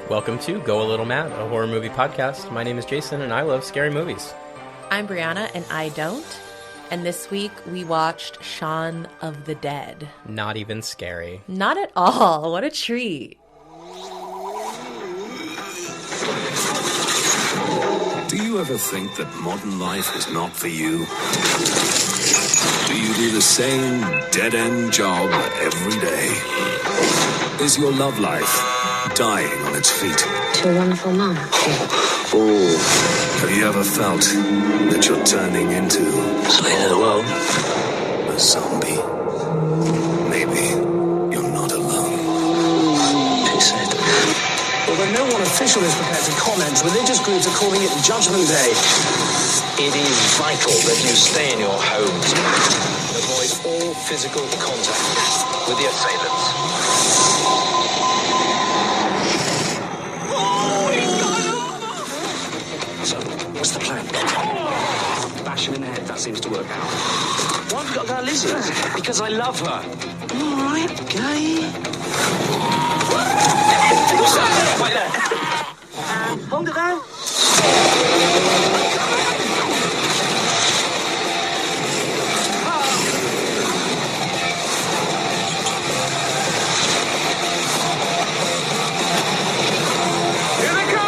Welcome to Go a Little Mad, a horror movie podcast. My name is Jason, and I love scary movies. I'm Briana, and I don't. And this week, we watched Shaun of the Dead. Not even scary. Not at all. What a treat. Do you ever think that modern life is not for you? Do you do the same dead-end job every day? Is your love life dying on its feet? To a wonderful mum. Or have you ever felt that you're turning into a zombie? Maybe you're not alone. She said. Although no one official is prepared to comment, religious groups are calling it Judgment Day. It is vital that you stay in your homes and avoid all physical contact with the assailants. So, what's the plan? Bash him in the head, that seems to work out. Why have you got to go Lizzie? Because I love her. All right, gay. Wait there. Hold it down. Here they come!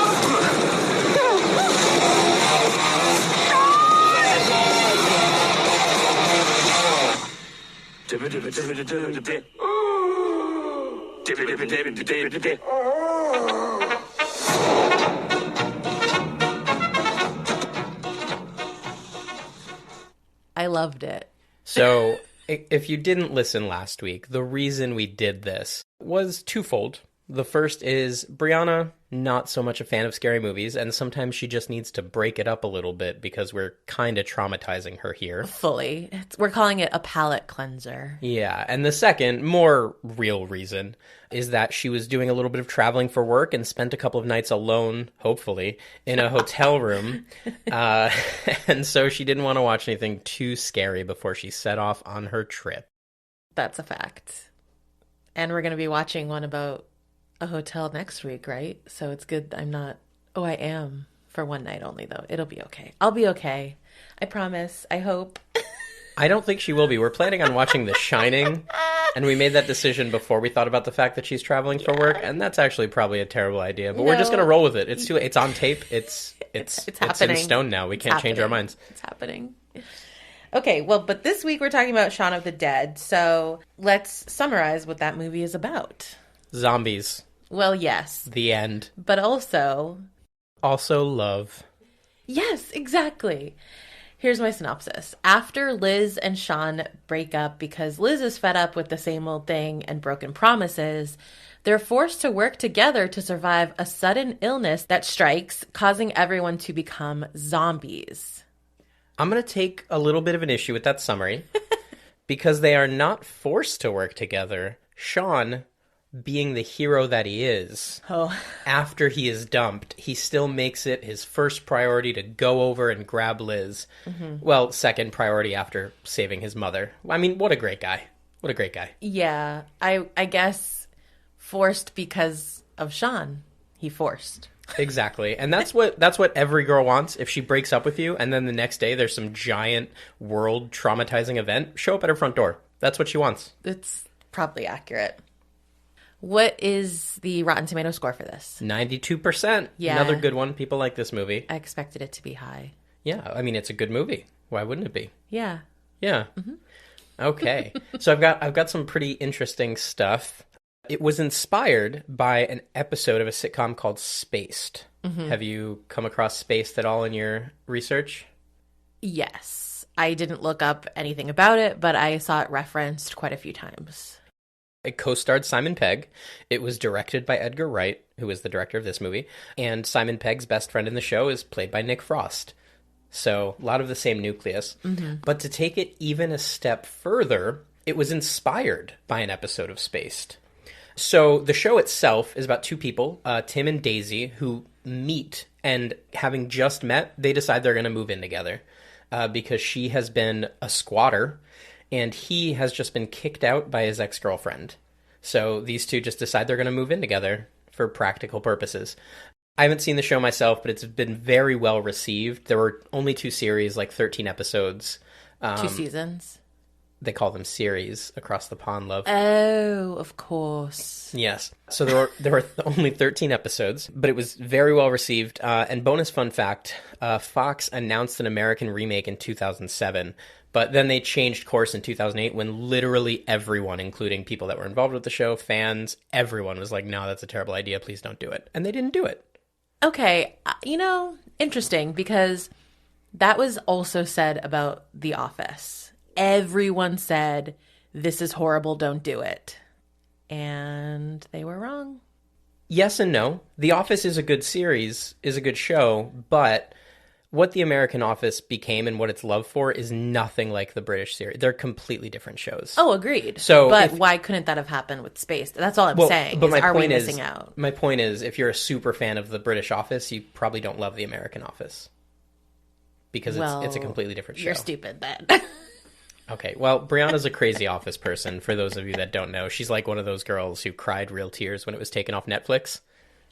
I loved it. So, if you didn't listen last week, the reason we did this was twofold. The first is Briana, not so much a fan of scary movies, and sometimes she just needs to break it up a little bit because we're kind of traumatizing her here. Fully. We're calling it a palate cleanser. Yeah, and the second, more real reason, is that she was doing a little bit of traveling for work and spent a couple of nights alone, hopefully, in a hotel room. And so she didn't want to watch anything too scary before she set off on her trip. That's a fact. And we're going to be watching one about a hotel next week, right? So it's good I'm not... Oh, I am. For one night only, though. It'll be okay. I'll be okay. I promise. I hope. I don't think she will be. We're planning on watching The Shining, and we made that decision before we thought about the fact that she's traveling for work, and that's actually probably a terrible idea. But we're just going to roll with it. It's on tape. It's happening. in stone now. We can't change our minds. It's happening. Okay, well, but this week we're talking about Shaun of the Dead, so let's summarize what that movie is about. Zombies. Well, yes. The end. But also... Also love. Yes, exactly. Here's my synopsis. After Liz and Shaun break up because Liz is fed up with the same old thing and broken promises, they're forced to work together to survive a sudden illness that strikes, causing everyone to become zombies. I'm going to take a little bit of an issue with that summary because they are not forced to work together. Shaun, being the hero that he is, after he is dumped, he still makes it his first priority to go over and grab Liz. Mm-hmm. Well, second priority after saving his mother. I mean, what a great guy. What a great guy. Yeah, I guess forced because of Shaun. He forced. Exactly. And that's what every girl wants. If she breaks up with you and then the next day there's some giant world traumatizing event, show up at her front door. That's what she wants. It's probably accurate. What is the Rotten Tomato score for this? 92%. Yeah. Another good one. People like this movie. I expected it to be high. Yeah. I mean, it's a good movie. Why wouldn't it be? Yeah. Yeah. Mm-hmm. Okay. So I've got some pretty interesting stuff. It was inspired by an episode of a sitcom called Spaced. Mm-hmm. Have you come across Spaced at all in your research? Yes. I didn't look up anything about it, but I saw it referenced quite a few times. It co-starred Simon Pegg. It was directed by Edgar Wright, who is the director of this movie. And Simon Pegg's best friend in the show is played by Nick Frost. So a lot of the same nucleus. Mm-hmm. But to take it even a step further, it was inspired by an episode of Spaced. So the show itself is about two people, Tim and Daisy, who meet, and having just met, they decide they're going to move in together because she has been a squatter and he has just been kicked out by his ex-girlfriend. So these two just decide they're going to move in together for practical purposes. I haven't seen the show myself, but it's been very well received. There were only 2 series, like 13 episodes. 2 seasons. They call them series across the pond, love. Oh, of course. Yes. So there were only 13 episodes, but it was very well received. And bonus fun fact, Fox announced an American remake in 2007, but then they changed course in 2008 when literally everyone, including people that were involved with the show, fans, everyone was like, no, that's a terrible idea. Please don't do it. And they didn't do it. Okay. Interesting, because that was also said about The Office. Everyone said, this is horrible, don't do it. And they were wrong. Yes and no. The Office is a good series, is a good show, but what The American Office became and what it's loved for is nothing like the British series. They're completely different shows. Oh, agreed. So but why couldn't that have happened with Space? That's all I'm saying. But are we missing out? My point is, if you're a super fan of the British Office, you probably don't love The American Office. Because it's a completely different show. You're stupid then. Okay, well, Brianna's a crazy Office person, for those of you that don't know. She's like one of those girls who cried real tears when it was taken off Netflix.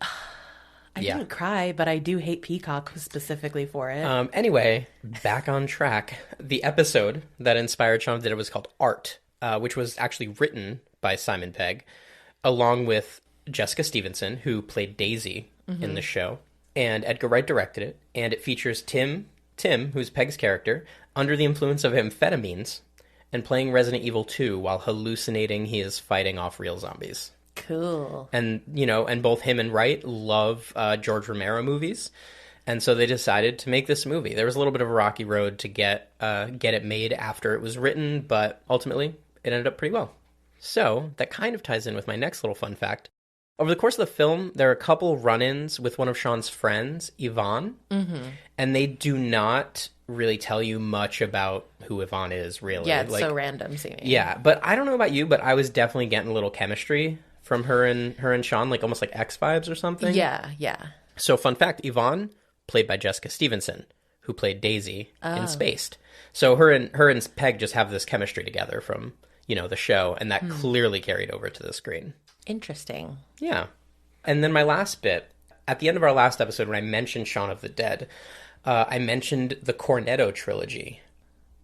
I didn't cry, but I do hate Peacock specifically for it. Anyway, back on track. The episode that inspired Shaun of the Dead was called Art, which was actually written by Simon Pegg, along with Jessica Stevenson, who played Daisy in the show, and Edgar Wright directed it, and it features Tim, who's Pegg's character, under the influence of amphetamines, and playing Resident Evil 2 while hallucinating he is fighting off real zombies. Cool. And, and both him and Wright love George Romero movies, and so they decided to make this movie. There was a little bit of a rocky road to get it made after it was written, but ultimately it ended up pretty well. So that kind of ties in with my next little fun fact. Over the course of the film, there are a couple run-ins with one of Shaun's friends, Yvonne, and they do not really tell you much about who Yvonne is, really. Yeah, it's so random seeming. Yeah, but I don't know about you, but I was definitely getting a little chemistry from her and Shaun, like almost like X vibes or something. Yeah. So fun fact, Yvonne, played by Jessica Stevenson, who played Daisy in Spaced. So her and Peg just have this chemistry together from, the show, and that clearly carried over to the screen. Interesting. Yeah. And then my last bit, at the end of our last episode, when I mentioned Shaun of the Dead, I mentioned the Cornetto Trilogy.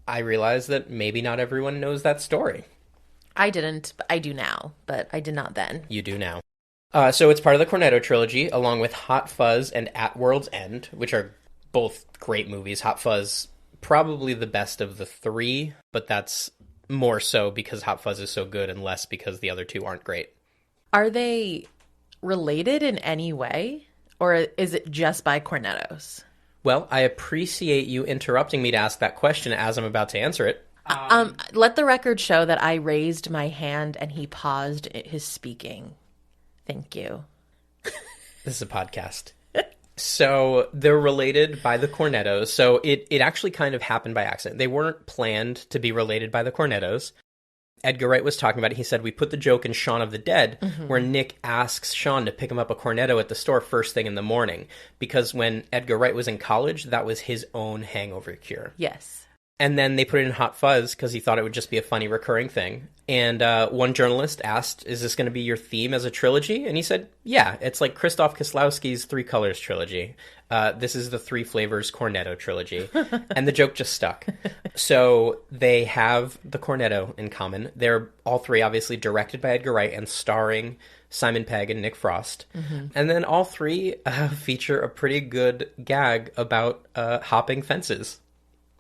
I realized that maybe not everyone knows that story. I didn't. I do now, but I did not then. You do now. So it's part of the Cornetto Trilogy, along with Hot Fuzz and At World's End, which are both great movies. Hot Fuzz, probably the best of the 3, but that's more so because Hot Fuzz is so good and less because the other 2 aren't great. Are they related in any way, or is it just by Cornettos? Well, I appreciate you interrupting me to ask that question as I'm about to answer it. Let the record show that I raised my hand and he paused his speaking. Thank you. This is a podcast. So they're related by the Cornettos. So it actually kind of happened by accident. They weren't planned to be related by the Cornettos. Edgar Wright was talking about it. He said, we put the joke in Shaun of the Dead, where Nick asks Shaun to pick him up a Cornetto at the store first thing in the morning. Because when Edgar Wright was in college, that was his own hangover cure. Yes. And then they put it in Hot Fuzz because he thought it would just be a funny recurring thing. And one journalist asked, is this going to be your theme as a trilogy? And he said, yeah, it's like Krzysztof Kieslowski's Three Colors trilogy. This is the Three Flavors Cornetto trilogy. And the joke just stuck. So they have the Cornetto in common. They're all 3 obviously directed by Edgar Wright and starring Simon Pegg and Nick Frost. And then all 3 feature a pretty good gag about hopping fences.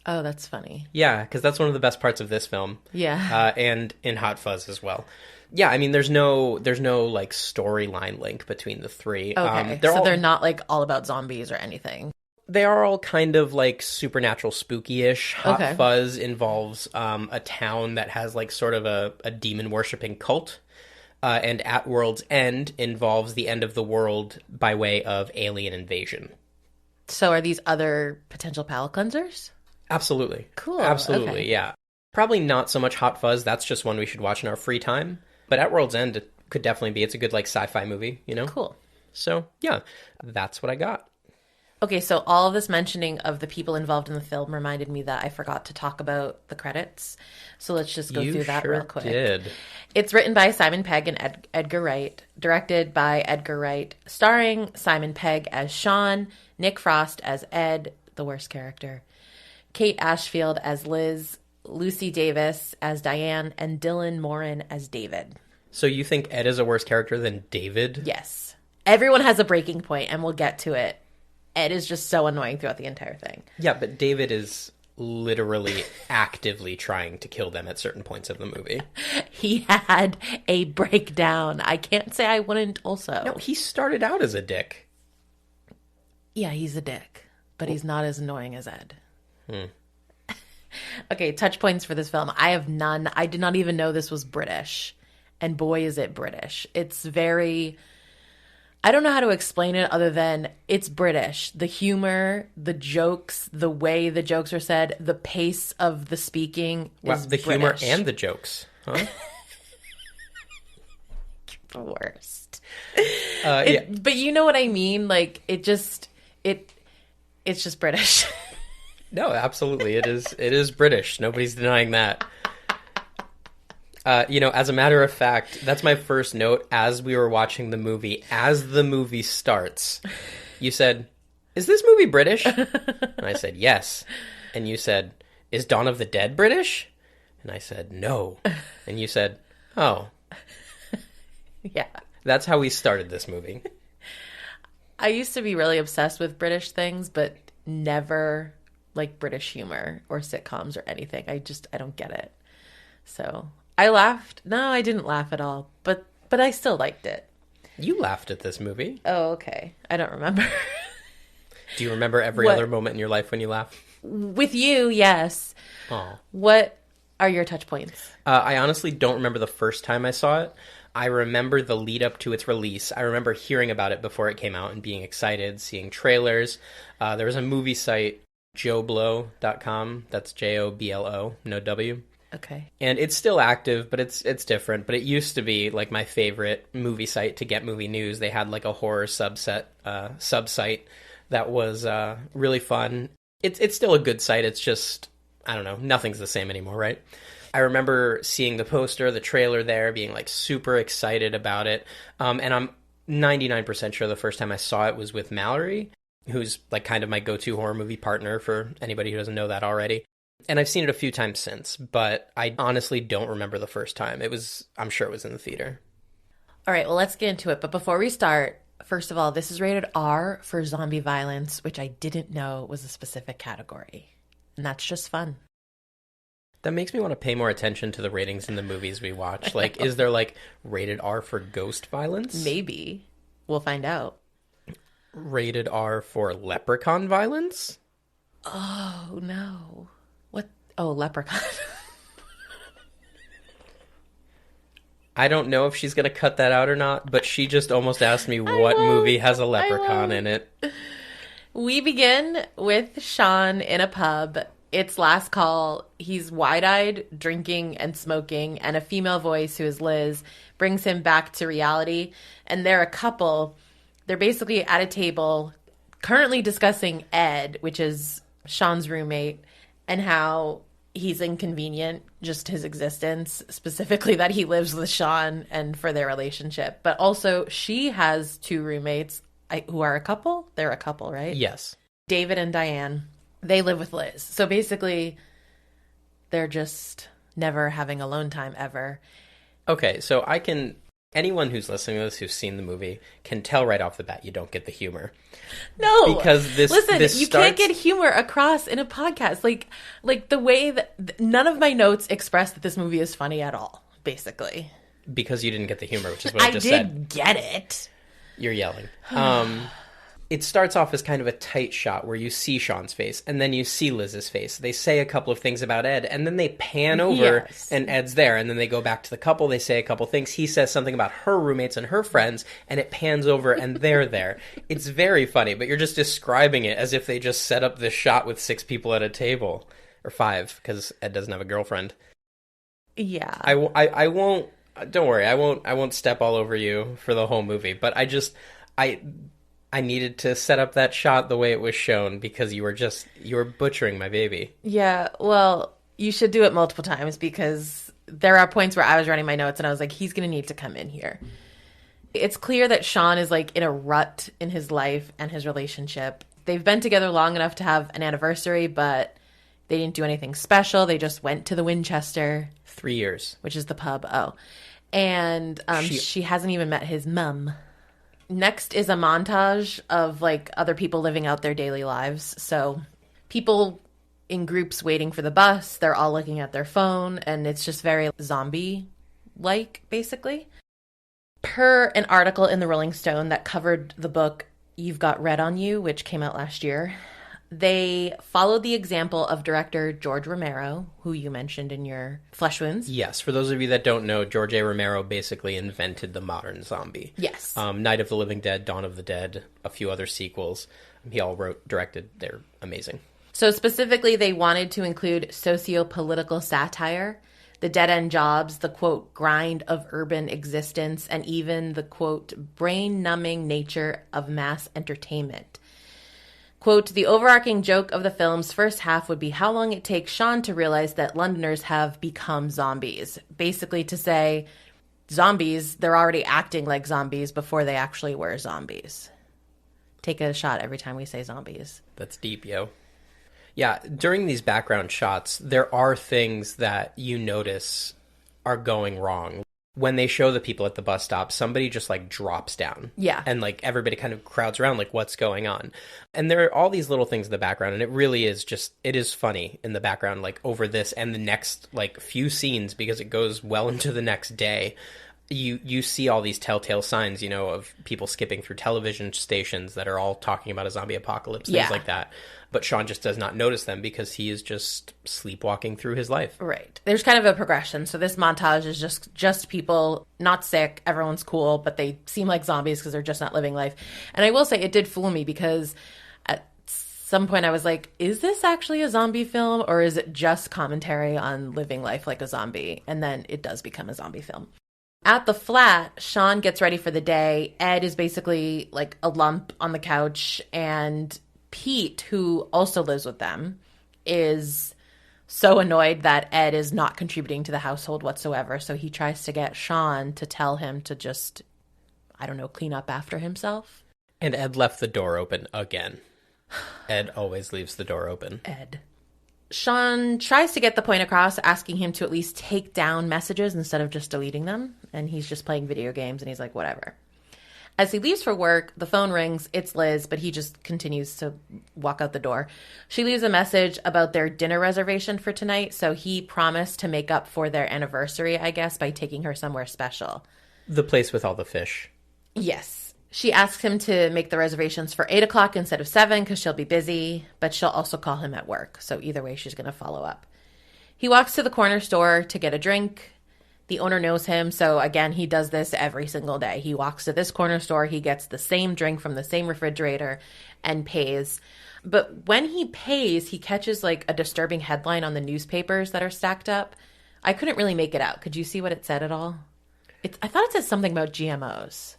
Oh, that's funny. Yeah, because that's one of the best parts of this film. Yeah. And in Hot Fuzz as well. Yeah, I mean, there's no like storyline link between the 3. Okay, they're not like all about zombies or anything. They are all kind of like supernatural spooky-ish. Hot Fuzz involves a town that has like sort of a demon worshipping cult. And At World's End involves the end of the world by way of alien invasion. So are these other potential palate cleansers? Absolutely. Cool. Absolutely, okay. Yeah. Probably not so much Hot Fuzz. That's just one we should watch in our free time. But At World's End it could definitely be. It's a good like sci-fi movie, Cool. So, yeah, that's what I got. Okay, so all of this mentioning of the people involved in the film reminded me that I forgot to talk about the credits. So let's just go through that real quick. Did. It's written by Simon Pegg and Edgar Wright, directed by Edgar Wright, starring Simon Pegg as Shaun, Nick Frost as Ed, the worst character, Kate Ashfield as Liz, Lucy Davis as Diane, and Dylan Moran as David. So you think Ed is a worse character than David? Yes. Everyone has a breaking point, and we'll get to it. Ed is just so annoying throughout the entire thing. Yeah, but David is literally actively trying to kill them at certain points of the movie. He had a breakdown. I can't say I wouldn't also. No, he started out as a dick. Yeah, he's a dick, but he's not as annoying as Ed. Okay, touch points for this film. I have none. I did not even know this was British. And boy, is it British. It's very... I don't know how to explain it other than it's British. The humor, the jokes, the way the jokes are said, the pace of the speaking is the British. humor and the jokes. Huh? The worst. Yeah. But you know what I mean? Like, it's just British. No, absolutely. It is British. Nobody's denying that. As a matter of fact, that's my first note as we were watching the movie. As the movie starts, you said, "Is this movie British?" And I said, "Yes." And you said, "Is Dawn of the Dead British?" And I said, "No." And you said, "Oh." Yeah. That's how we started this movie. I used to be really obsessed with British things, but never like British humor or sitcoms or anything. I don't get it. So I laughed. No, I didn't laugh at all, but I still liked it. You laughed at this movie. Oh, okay. I don't remember. Do you remember every other moment in your life when you laughed? With you, yes. Oh. What are your touch points? I honestly don't remember the first time I saw it. I remember the lead up to its release. I remember hearing about it before it came out and being excited, seeing trailers. There was a movie site, joblo.com. That's Joblo, no W. Okay. And it's still active, but it's different. But it used to be like my favorite movie site to get movie news. They had like a horror sub-site that was really fun. It's still a good site. It's just, I don't know, nothing's the same anymore, right? I remember seeing the poster, the trailer there, being like super excited about it. And I'm 99% sure the first time I saw it was with Mallory, who's like kind of my go-to horror movie partner for anybody who doesn't know that already. And I've seen it a few times since, but I honestly don't remember the first time. I'm sure it was in the theater. All right, well, let's get into it. But before we start, first of all, this is rated R for zombie violence, which I didn't know was a specific category. And that's just fun. That makes me want to pay more attention to the ratings in the movies we watch. Like, is there like rated R for ghost violence? Maybe. We'll find out. Rated R for leprechaun violence? Oh, no. What? Oh, leprechaun. I don't know if she's going to cut that out or not, but she just almost asked me what movie has a leprechaun in it. We begin with Shaun in a pub. It's last call. He's wide-eyed, drinking and smoking, and a female voice, who is Liz, brings him back to reality. And they're a couple. They're basically at a table currently discussing Ed, which is Shaun's roommate, and how he's inconvenient, just his existence, specifically that he lives with Shaun and for their relationship. But also, she has two roommates who are a couple. They're a couple, right? Yes. David and Diane. They live with Liz. So basically, they're just never having alone time ever. Okay, so anyone who's listening to this who's seen the movie can tell right off the bat you don't get the humor. No, because you can't get humor across in a podcast. Like the way that none of my notes express that this movie is funny at all. Basically, because you didn't get the humor, which is what I just said. I did get it. You're yelling. It starts off as kind of a tight shot where you see Shaun's face and then you see Liz's face. They say a couple of things about Ed and then they pan over and Ed's there. And then they go back to the couple. They say a couple things. He says something about her roommates and her friends and it pans over and they're there. It's very funny, but you're just describing it as if they just set up this shot with 6 people at a table. Or 5, because Ed doesn't have a girlfriend. Yeah. I won't, don't worry, I won't step all over you for the whole movie. But I needed to set up that shot the way it was shown because you were butchering my baby. Yeah, well, you should do it multiple times because there are points where I was writing my notes and I was like, he's going to need to come in here. It's clear that Shaun is like in a rut in his life and his relationship. They've been together long enough to have an anniversary, but they didn't do anything special. They just went to the Winchester. 3 years. Which is the pub. Oh. And she hasn't even met his mum. Next is a montage of like other people living out their daily lives. So people in groups waiting for the bus, they're all looking at their phone, and it's just very zombie-like, basically. Per an article in the Rolling Stone that covered the book You've Got Red on You, which came out last year, they followed the example of director George Romero, who you mentioned in your Flesh Wounds. Yes, for those of you that don't know, George A. Romero basically invented the modern zombie. Yes. Night of the Living Dead, Dawn of the Dead, a few other sequels. He all directed. They're amazing. So specifically, they wanted to include socio-political satire, the dead-end jobs, the, quote, grind of urban existence, and even the, quote, brain-numbing nature of mass entertainment. Quote, the overarching joke of the film's first half would be how long it takes Shaun to realize that Londoners have become zombies. Basically to say, zombies, they're already acting like zombies before they actually were zombies. Take a shot every time we say zombies. That's deep, yo. Yeah, during these background shots, there are things that you notice are going wrong. When they show the people at the bus stop, somebody just like drops down. Yeah. And like everybody kind of crowds around like, what's going on? And there are all these little things in the background, and it really is just, it is funny in the background, like over this and the next like few scenes, because it goes well into the next day. You see all these telltale signs, you know, of people skipping through television stations that are all talking about a zombie apocalypse, things like that. But Shaun just does not notice them because he is just sleepwalking through his life. Right. There's kind of a progression. So this montage is just people not sick, everyone's cool, but they seem like zombies because they're just not living life. And I will say it did fool me because at some point I was like, is this actually a zombie film or is it just commentary on living life like a zombie? And then it does become a zombie film. At the flat, Shaun gets ready for the day. Ed is basically like a lump on the couch, and Pete, who also lives with them, is so annoyed that Ed is not contributing to the household whatsoever. So he tries to get Shaun to tell him to just, I don't know, clean up after himself. And Ed left the door open again. Ed always leaves the door open. Ed. Shaun tries to get the point across, asking him to at least take down messages instead of just deleting them. And he's just playing video games, and he's like, whatever. As he leaves for work, the phone rings. It's Liz, but he just continues to walk out the door. She leaves a message about their dinner reservation for tonight, so he promised to make up for their anniversary, I guess, by taking her somewhere special. The place with all the fish. Yes. She asks him to make the reservations for 8 o'clock instead of 7 because she'll be busy, but she'll also call him at work. So either way, she's going to follow up. He walks to the corner store to get a drink. The owner knows him, so again, he does this every single day. He walks to this corner store, he gets the same drink from the same refrigerator and pays. But when he pays, he catches like a disturbing headline on the newspapers that are stacked up. I couldn't really make it out. Could you see what it said at all? I thought it said something about GMOs.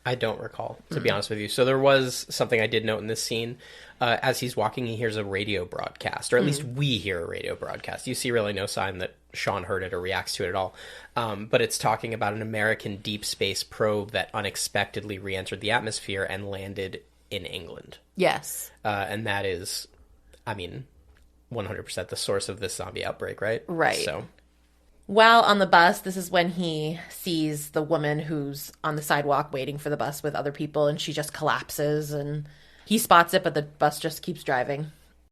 I don't recall, to be honest with you. So there was something I did note in this scene. As he's walking, he hears a radio broadcast, or at least we hear a radio broadcast. You see really no sign that Shaun heard it or reacts to it at all. But it's talking about an American deep space probe that unexpectedly re-entered the atmosphere and landed in England. Yes. And that is, I mean, 100% the source of this zombie outbreak, right? Right. So while on the bus, this is when he sees the woman who's on the sidewalk waiting for the bus with other people, and she just collapses, and he spots it, but the bus just keeps driving.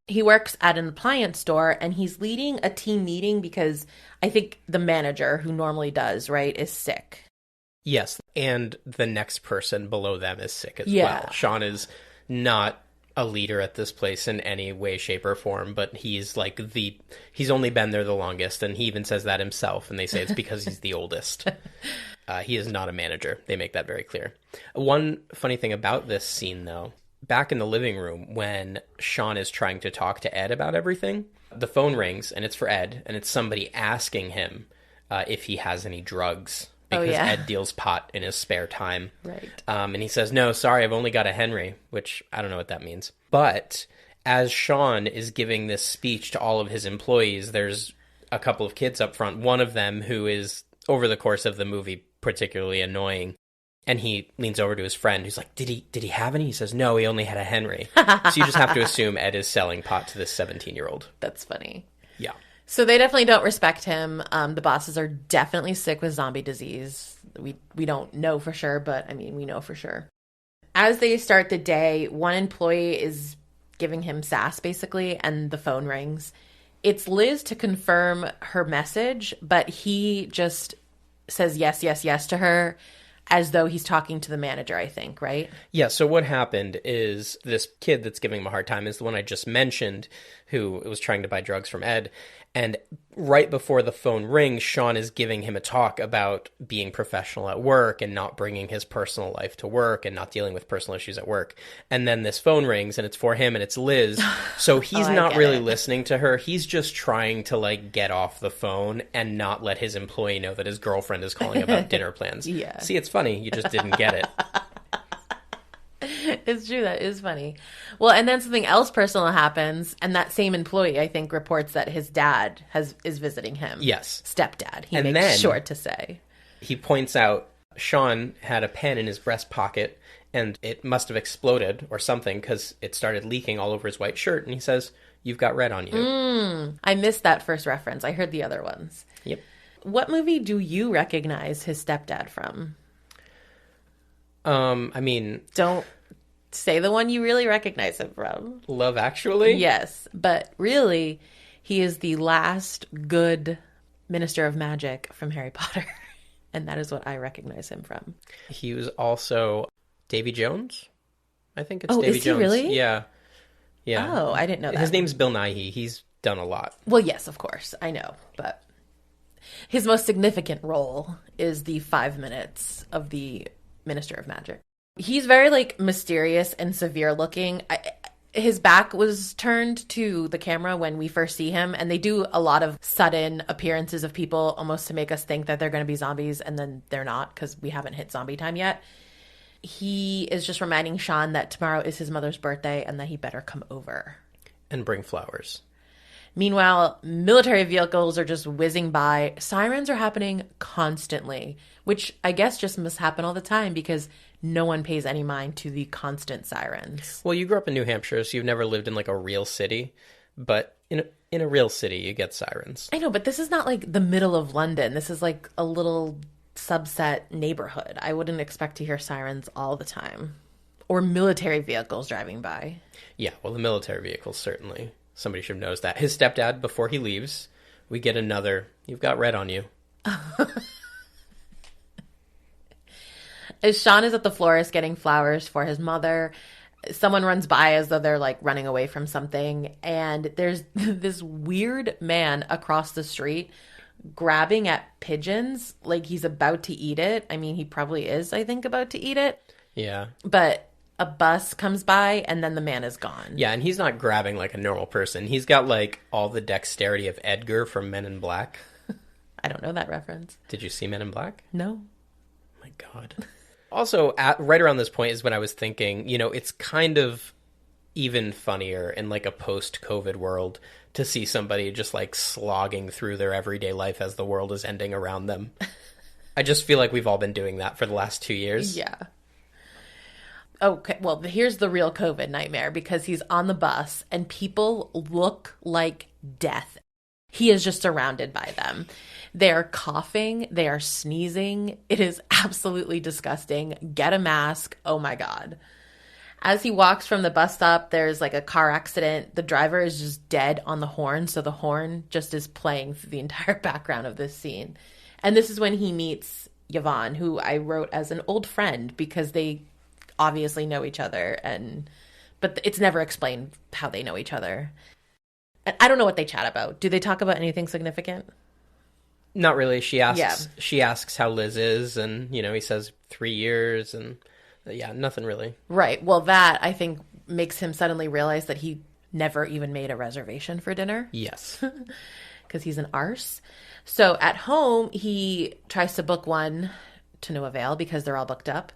He works at an appliance store, and he's leading a team meeting because I think the manager, who normally does, right, is sick. Yes, and the next person below them is sick as well. Shaun is not a leader at this place in any way, shape, or form, but he's like he's only been there the longest, and he even says that himself, and they say it's because he's the oldest. He is not a manager. They make that very clear. One funny thing about this scene, though, back in the living room when Shaun is trying to talk to Ed about everything, the phone rings, and it's for Ed, and it's somebody asking him if he has any drugs because yeah. Ed deals pot in his spare time. Right. And he says, no, sorry, I've only got a Henry, which I don't know what that means. But as Shaun is giving this speech to all of his employees, there's a couple of kids up front, one of them who is, over the course of the movie, particularly annoying. And he leans over to his friend who's like, did he have any? He says, no, he only had a Henry. So you just have to assume Ed is selling pot to this 17-year-old. That's funny. Yeah. So they definitely don't respect him. The bosses are definitely sick with zombie disease. We don't know for sure, but I mean, we know for sure. As they start the day, one employee is giving him sass, basically, and the phone rings. It's Liz to confirm her message, but he just says yes, yes, yes to her, as though he's talking to the manager, I think, right? Yeah, so what happened is this kid that's giving him a hard time is the one I just mentioned, who was trying to buy drugs from Ed. And right before the phone rings, Shaun is giving him a talk about being professional at work and not bringing his personal life to work and not dealing with personal issues at work. And then this phone rings and it's for him and it's Liz. So he's not really listening to her. He's just trying to like get off the phone and not let his employee know that his girlfriend is calling about dinner plans. Yeah. See, it's funny. You just didn't get it. It's true. That is funny. Well, and then something else personal happens, and that same employee, I think, reports that his dad is visiting him. Yes. Stepdad. He And makes then sure to say. He points out Shaun had a pen in his breast pocket, and it must have exploded or something because it started leaking all over his white shirt. And he says, "You've got red on you." I missed that first reference. I heard the other ones. Yep. What movie do you recognize his stepdad from? I mean, Don't say the one you really recognize him from. Love Actually? Yes, but really, he is the last good Minister of Magic from Harry Potter. And that is what I recognize him from. He was also Davy Jones? I think it's Oh, Davy is he Jones. really? Yeah. Yeah. Oh, I didn't know that. His name's Bill Nighy. He's done a lot. Well, yes, of course. I know. But his most significant role is the 5 minutes of the Minister of Magic. He's very, like, mysterious and severe looking. His back was turned to the camera when we first see him, and they do a lot of sudden appearances of people almost to make us think that they're going to be zombies, and then they're not because we haven't hit zombie time yet. He is just reminding Shaun that tomorrow is his mother's birthday and that he better come over. And bring flowers. Meanwhile, military vehicles are just whizzing by. Sirens are happening constantly, which I guess just must happen all the time because no one pays any mind to the constant sirens. Well, you grew up in New Hampshire, so you've never lived in like a real city. But in a real city, you get sirens. I know, but this is not like the middle of London. This is like a little subset neighborhood. I wouldn't expect to hear sirens all the time. Or military vehicles driving by. Yeah, well, the military vehicles, certainly. Somebody should have noticed that. His stepdad, before he leaves, we get another, "You've got red on you." As Shaun is at the florist getting flowers for his mother, someone runs by as though they're like running away from something. And there's this weird man across the street grabbing at pigeons like he's about to eat it. I mean, he probably is, I think, about to eat it. Yeah. But a bus comes by and then the man is gone. Yeah, and he's not grabbing like a normal person. He's got like all the dexterity of Edgar from Men in Black. I don't know that reference. Did you see Men in Black? No. Oh my God. Also, right around this point is when I was thinking, it's kind of even funnier in like a post-COVID world to see somebody just like slogging through their everyday life as the world is ending around them. I just feel like we've all been doing that for the last 2 years. Yeah. Okay, well, here's the real COVID nightmare because he's on the bus and people look like death. He is just surrounded by them. They are coughing. They are sneezing. It is absolutely disgusting. Get a mask. Oh my God. As he walks from the bus stop, there's like a car accident. The driver is just dead on the horn. So the horn just is playing through the entire background of this scene. And this is when he meets Yvonne, who I wrote as an old friend because they obviously know each other. But it's never explained how they know each other. And I don't know what they chat about. Do they talk about anything significant? Not really. She asks how Liz is, and he says 3 years, and yeah, nothing really. Right. Well, that I think makes him suddenly realize that he never even made a reservation for dinner. Yes. because he's an arse. So at home, he tries to book one to no avail because they're all booked up.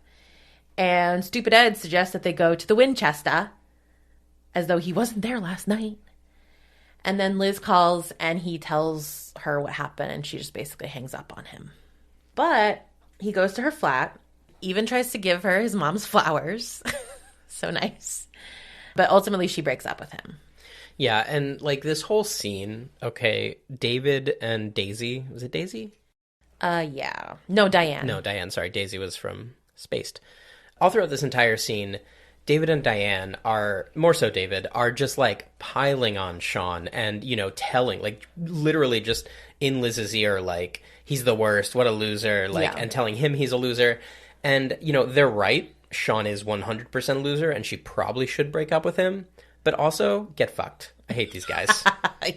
And Stupid Ed suggests that they go to the Winchester as though he wasn't there last night. And then Liz calls and he tells her what happened and she just basically hangs up on him. But he goes to her flat, even tries to give her his mom's flowers. So nice. But ultimately she breaks up with him. Yeah, and like this whole scene, okay, David and Daisy, was it Daisy? Yeah. No, Diane. No, Diane, sorry. Daisy was from Spaced. All throughout this entire scene, David and Diane are, more so David, are just like piling on Shaun and, you know, telling, like literally just in Liz's ear, like, he's the worst, what a loser, like, and telling him he's a loser. And, you know, they're right. Shaun is 100% a loser and she probably should break up with him. But also, get fucked. I hate these guys.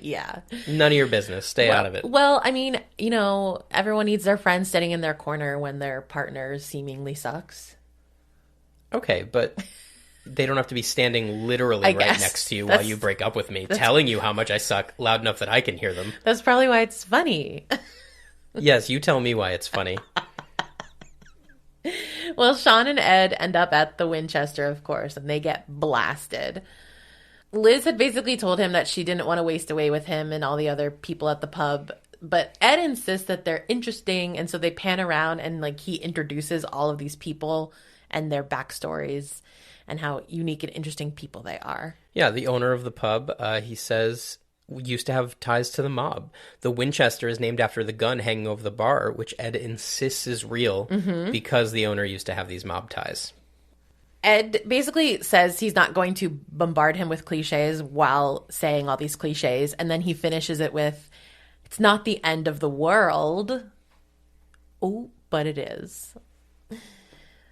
Yeah. None of your business. Stay out of it. Well, I mean, you know, everyone needs their friend sitting in their corner when their partner seemingly sucks. Okay, but they don't have to be standing literally right next to you while you break up with me, telling you how much I suck loud enough that I can hear them. That's probably why it's funny. Yes, you tell me why it's funny. Well, Shaun and Ed end up at the Winchester, of course, and they get blasted. Liz had basically told him that she didn't want to waste away with him and all the other people at the pub. But Ed insists that they're interesting, and so they pan around and like he introduces all of these people and their backstories and how unique and interesting people they are. Yeah, the owner of the pub, he says, used to have ties to the mob. The Winchester is named after the gun hanging over the bar, which Ed insists is real because the owner used to have these mob ties. Ed basically says he's not going to bombard him with cliches while saying all these cliches. And then he finishes it with, it's not the end of the world. Oh, but it is.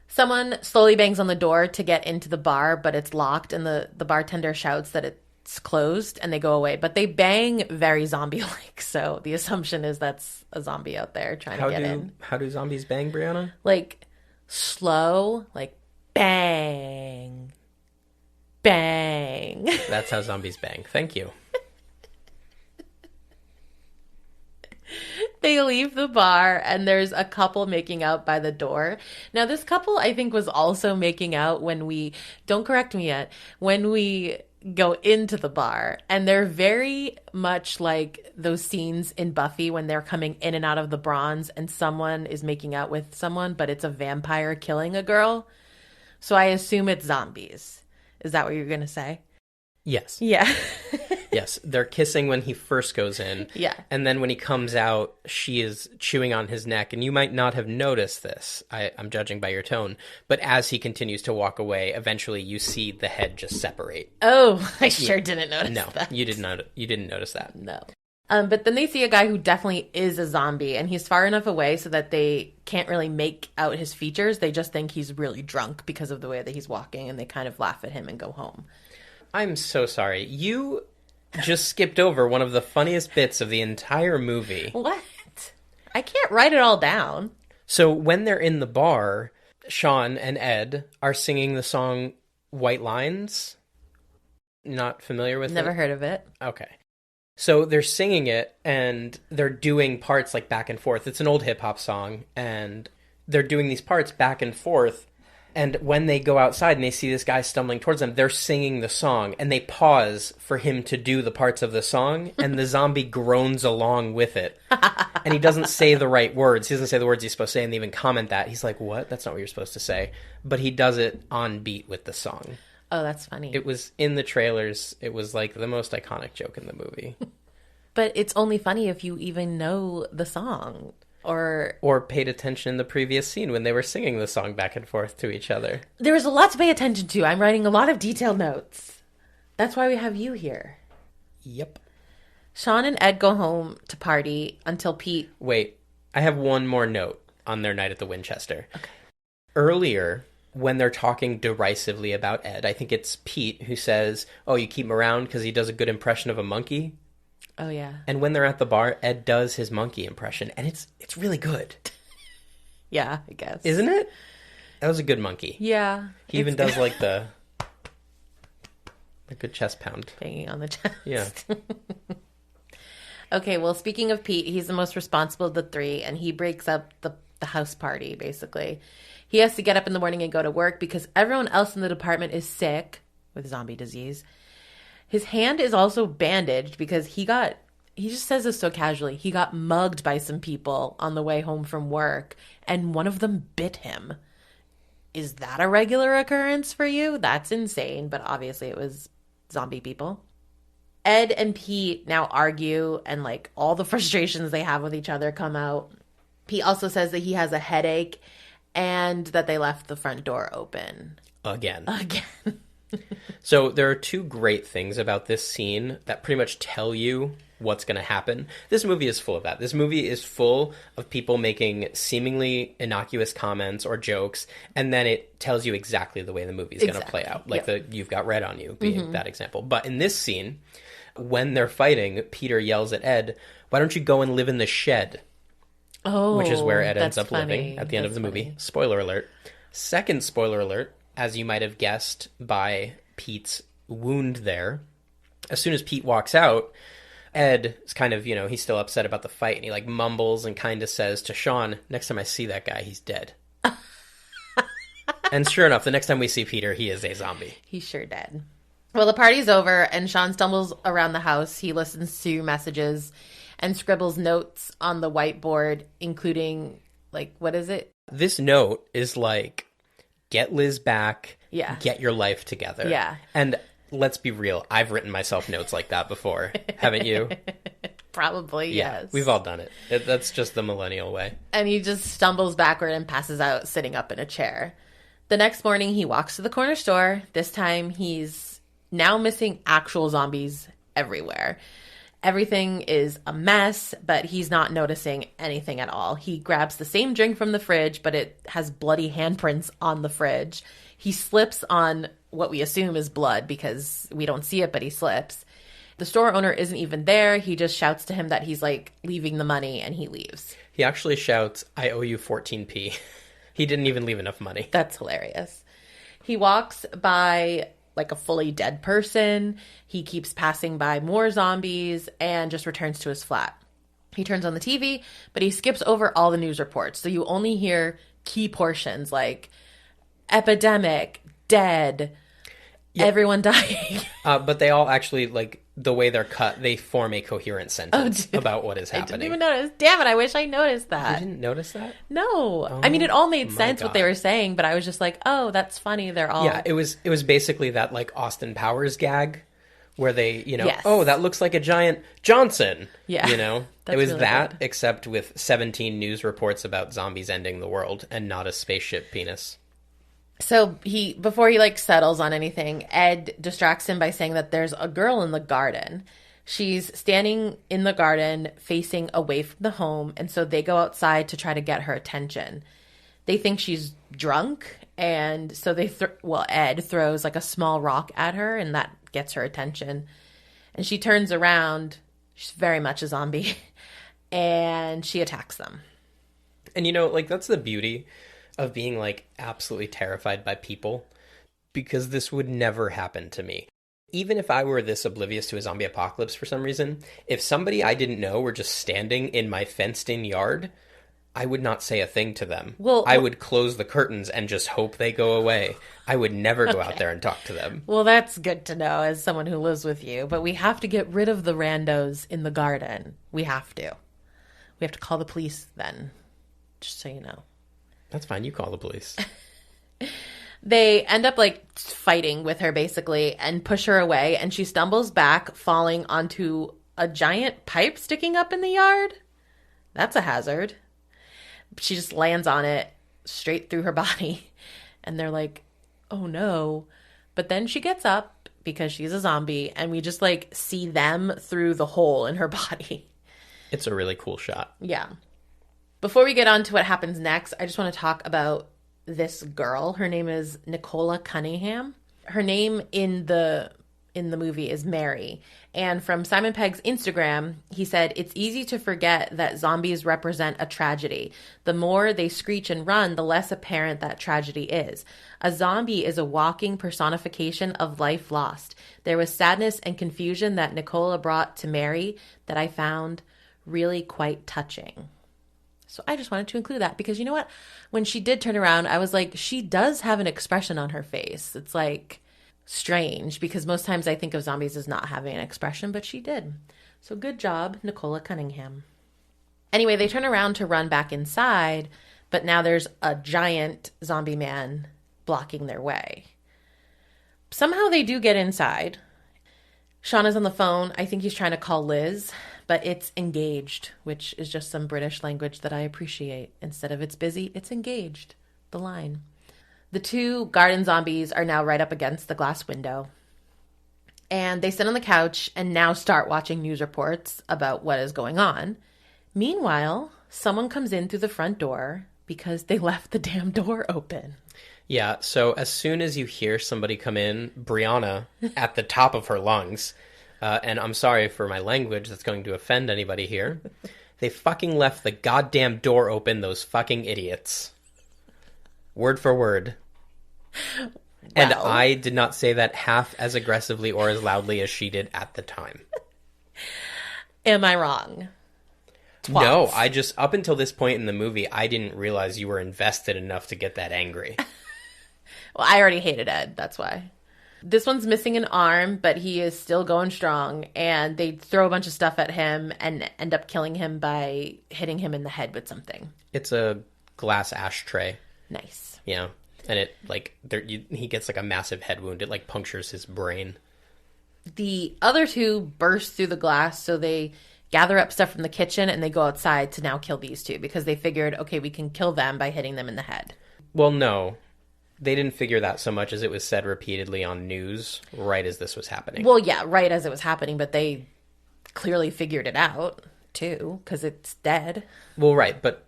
Someone slowly bangs on the door to get into the bar, but it's locked. And the bartender shouts that it's closed and they go away. But they bang very zombie-like. So the assumption is that's a zombie out there trying to get in. How do zombies bang, Briana? Like slow, like bang, bang. That's how zombies bang. Thank you. They leave the bar and there's a couple making out by the door. Now, this couple, I think, was also making out when we, don't correct me yet, when we go into the bar. And they're very much like those scenes in Buffy when they're coming in and out of the bronze and someone is making out with someone, but it's a vampire killing a girl. So I assume it's zombies. Is that what you're going to say? Yes. Yeah. Yes. They're kissing when he first goes in. Yeah. And then when he comes out, she is chewing on his neck. And you might not have noticed this. I'm judging by your tone. But as he continues to walk away, eventually you see the head just separate. Oh, I sure didn't notice that. No, you didn't notice that. No. But then they see a guy who definitely is a zombie, and he's far enough away so that they can't really make out his features. They just think he's really drunk because of the way that he's walking, and they kind of laugh at him and go home. I'm so sorry. You just skipped over one of the funniest bits of the entire movie. What? I can't write it all down. So when they're in the bar, Shaun and Ed are singing the song White Lines. Not familiar with it? Never heard of it. Okay. So they're singing it, and they're doing parts like back and forth. It's an old hip-hop song, and they're doing these parts back and forth. And when they go outside and they see this guy stumbling towards them, they're singing the song, and they pause for him to do the parts of the song, and the zombie groans along with it. And he doesn't say the right words. He doesn't say the words he's supposed to say, and they even comment that. He's like, what? That's not what you're supposed to say. But he does it on beat with the song. Oh, that's funny. It was in the trailers. It was like the most iconic joke in the movie. But it's only funny if you even know the song. Or paid attention in the previous scene when they were singing the song back and forth to each other. There was a lot to pay attention to. I'm writing a lot of detailed notes. That's why we have you here. Yep. Shaun and Ed go home to party until Pete... Wait, I have one more note on their night at the Winchester. Okay. Earlier, when they're talking derisively about Ed, I think it's Pete who says, oh, you keep him around because he does a good impression of a monkey. Oh, yeah. And when they're at the bar, Ed does his monkey impression, and it's really good. Yeah, I guess. Isn't it? That was a good monkey. Yeah. He even does like the good chest pound. Banging on the chest. Yeah. Okay, well, speaking of Pete, he's the most responsible of the three, and he breaks up the house party, basically. He has to get up in the morning and go to work because everyone else in the department is sick with zombie disease. His hand is also bandaged because he just says this so casually, he got mugged by some people on the way home from work, and one of them bit him. Is that a regular occurrence for you? That's insane, but obviously it was zombie people. Ed and Pete now argue, and like all the frustrations they have with each other come out. Pete also says that he has a headache and that they left the front door open. Again. So there are two great things about this scene that pretty much tell you what's going to happen. This movie is full of that. This movie is full of people making seemingly innocuous comments or jokes, and then it tells you exactly the way the movie is going to play out. Like the "you've got red on you" being that example. But in this scene, when they're fighting, Peter yells at Ed, "Why don't you go and live in the shed?" Oh, which is where Ed ends up funny. living at the end of the movie. Spoiler alert. Second spoiler alert, as you might have guessed by Pete's wound there, as soon as Pete walks out, Ed is kind of, he's still upset about the fight, and he like mumbles and kind of says to Shaun, "Next time I see that guy, he's dead." And sure enough, the next time we see Peter, he is a zombie. He's sure dead. Well, the party's over, and Shaun stumbles around the house. He listens to messages and scribbles notes on the whiteboard, including, like, what is it? This note is like, get Liz back, Yeah. get your life together. Yeah. And let's be real, I've written myself notes like that before, haven't you? Probably, Yeah, yes. we've all done it. That's just the millennial way. And he just stumbles backward and passes out sitting up in a chair. The next morning, he walks to the corner store. This time, he's now missing actual zombies everywhere. Everything is a mess, but he's not noticing anything at all. He grabs the same drink from the fridge, but it has bloody handprints on the fridge. He slips on what we assume is blood because we don't see it, but he slips. The store owner isn't even there. He just shouts to him that he's like leaving the money, and he leaves. He actually shouts, "I owe you 14p. He didn't even leave enough money. That's hilarious. He walks by like a fully dead person. He keeps passing by more zombies and just returns to his flat. He turns on the TV, but he skips over all the news reports. So you only hear key portions like epidemic, dead, everyone dying. But they all actually, like, the way they're cut, they form a coherent sentence about what is happening. I didn't even notice. Damn it, I wish I noticed that. You didn't notice that? No. I mean, it all made sense what they were saying, but I was just like, oh, that's funny. They're all... Yeah, it was basically that, like, Austin Powers gag where they, Yes. oh, that looks like a giant Johnson. Yeah. It was really that, good. except with 17 news reports about zombies ending the world and not a spaceship penis. So before he like settles on anything, Ed distracts him by saying that there's a girl in the garden. She's standing in the garden facing away from the home, and so they go outside to try to get her attention. They think she's drunk, and so Ed throws like a small rock at her, and that gets her attention. And she turns around. She's very much a zombie, and she attacks them. And like, that's the beauty of being like absolutely terrified by people, because this would never happen to me. Even if I were this oblivious to a zombie apocalypse for some reason, if somebody I didn't know were just standing in my fenced-in yard, I would not say a thing to them. I would close the curtains and just hope they go away. I would never go out there and talk to them. Well, that's good to know as someone who lives with you, but we have to get rid of the randos in the garden. We have to. We have to call the police then, just so you know. That's fine. You call the police. They end up like fighting with her basically and push her away, and she stumbles back, falling onto a giant pipe sticking up in the yard. That's a hazard. She just lands on it straight through her body, and they're like, oh no. But then she gets up because she's a zombie, and we just like see them through the hole in her body. It's a really cool shot. Yeah. Before we get on to what happens next, I just want to talk about this girl. Her name is Nicola Cunningham. Her name in the in the movie is Mary. And from Simon Pegg's Instagram, he said, "It's easy to forget that zombies represent a tragedy. The more they screech and run, the less apparent that tragedy is. A zombie is a walking personification of life lost. There was sadness and confusion that Nicola brought to Mary that I found really quite touching." So I just wanted to include that because you know what? When she did turn around, I was like, she does have an expression on her face. It's like strange because most times I think of zombies as not having an expression, but she did. So good job, Nicola Cunningham. Anyway, they turn around to run back inside, but now there's a giant zombie man blocking their way. Somehow they do get inside. Shaun is on the phone. I think he's trying to call Liz, but it's engaged, which is just some British language that I appreciate. Instead of it's busy, it's engaged. The line. The two garden zombies are now right up against the glass window. And they sit on the couch and now start watching news reports about what is going on. Meanwhile, someone comes in through the front door because they left the damn door open. Yeah, so as soon as you hear somebody come in, Briana, at the top of her lungs, and I'm sorry for my language that's going to offend anybody here, they fucking left the goddamn door open, those fucking idiots. Word for word. Well, and I did not say that half as aggressively or as loudly as she did at the time. Am I wrong? Twats. No, I just, up until this point in the movie, I didn't realize you were invested enough to get that angry. Well, I already hated Ed, that's why. This one's missing an arm, but he is still going strong, and they throw a bunch of stuff at him and end up killing him by hitting him in the head with something. It's a glass ashtray. Nice. Yeah, and it, like, he gets, like, a massive head wound. It, like, punctures his brain. The other two burst through the glass, so they gather up stuff from the kitchen, and they go outside to now kill these two, because they figured, okay, we can kill them by hitting them in the head. Well, no. They didn't figure that so much as it was said repeatedly on news right as this was happening. Well, yeah, right as it was happening, but they clearly figured it out, too, because it's dead. Well, right, but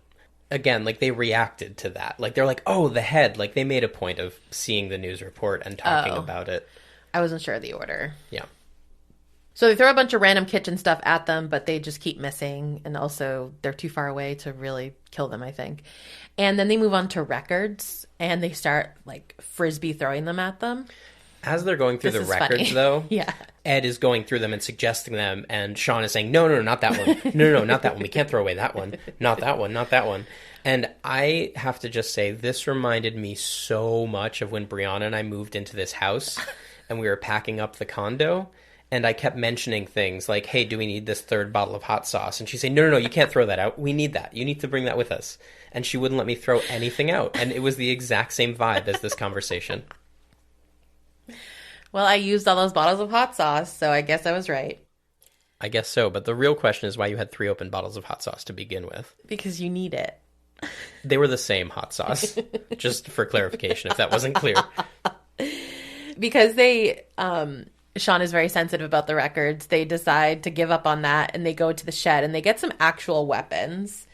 again, like, they reacted to that. Like, they're like, oh, the head. Like, they made a point of seeing the news report and talking about it. I wasn't sure of the order. Yeah. So they throw a bunch of random kitchen stuff at them, but they just keep missing. And also, they're too far away to really kill them, I think. And then they move on to records, and they start, like, frisbee throwing them at them. As they're going through the records, though, yeah. Ed is going through them and suggesting them, and Shaun is saying, no, not that one. No, not that one. We can't throw away that one. Not that one, not that one. And I have to just say, this reminded me so much of when Briana and I moved into this house, and we were packing up the condo. And I kept mentioning things like, hey, do we need this third bottle of hot sauce? And she'd say, no, you can't throw that out. We need that. You need to bring that with us. And she wouldn't let me throw anything out. And it was the exact same vibe as this conversation. Well, I used all those bottles of hot sauce, so I guess I was right. I guess so. But the real question is why you had 3 open bottles of hot sauce to begin with. Because you need it. They were the same hot sauce. Just for clarification, if that wasn't clear. Because they... Shaun is very sensitive about the records. They decide to give up on that, and they go to the shed, and they get some actual weapons.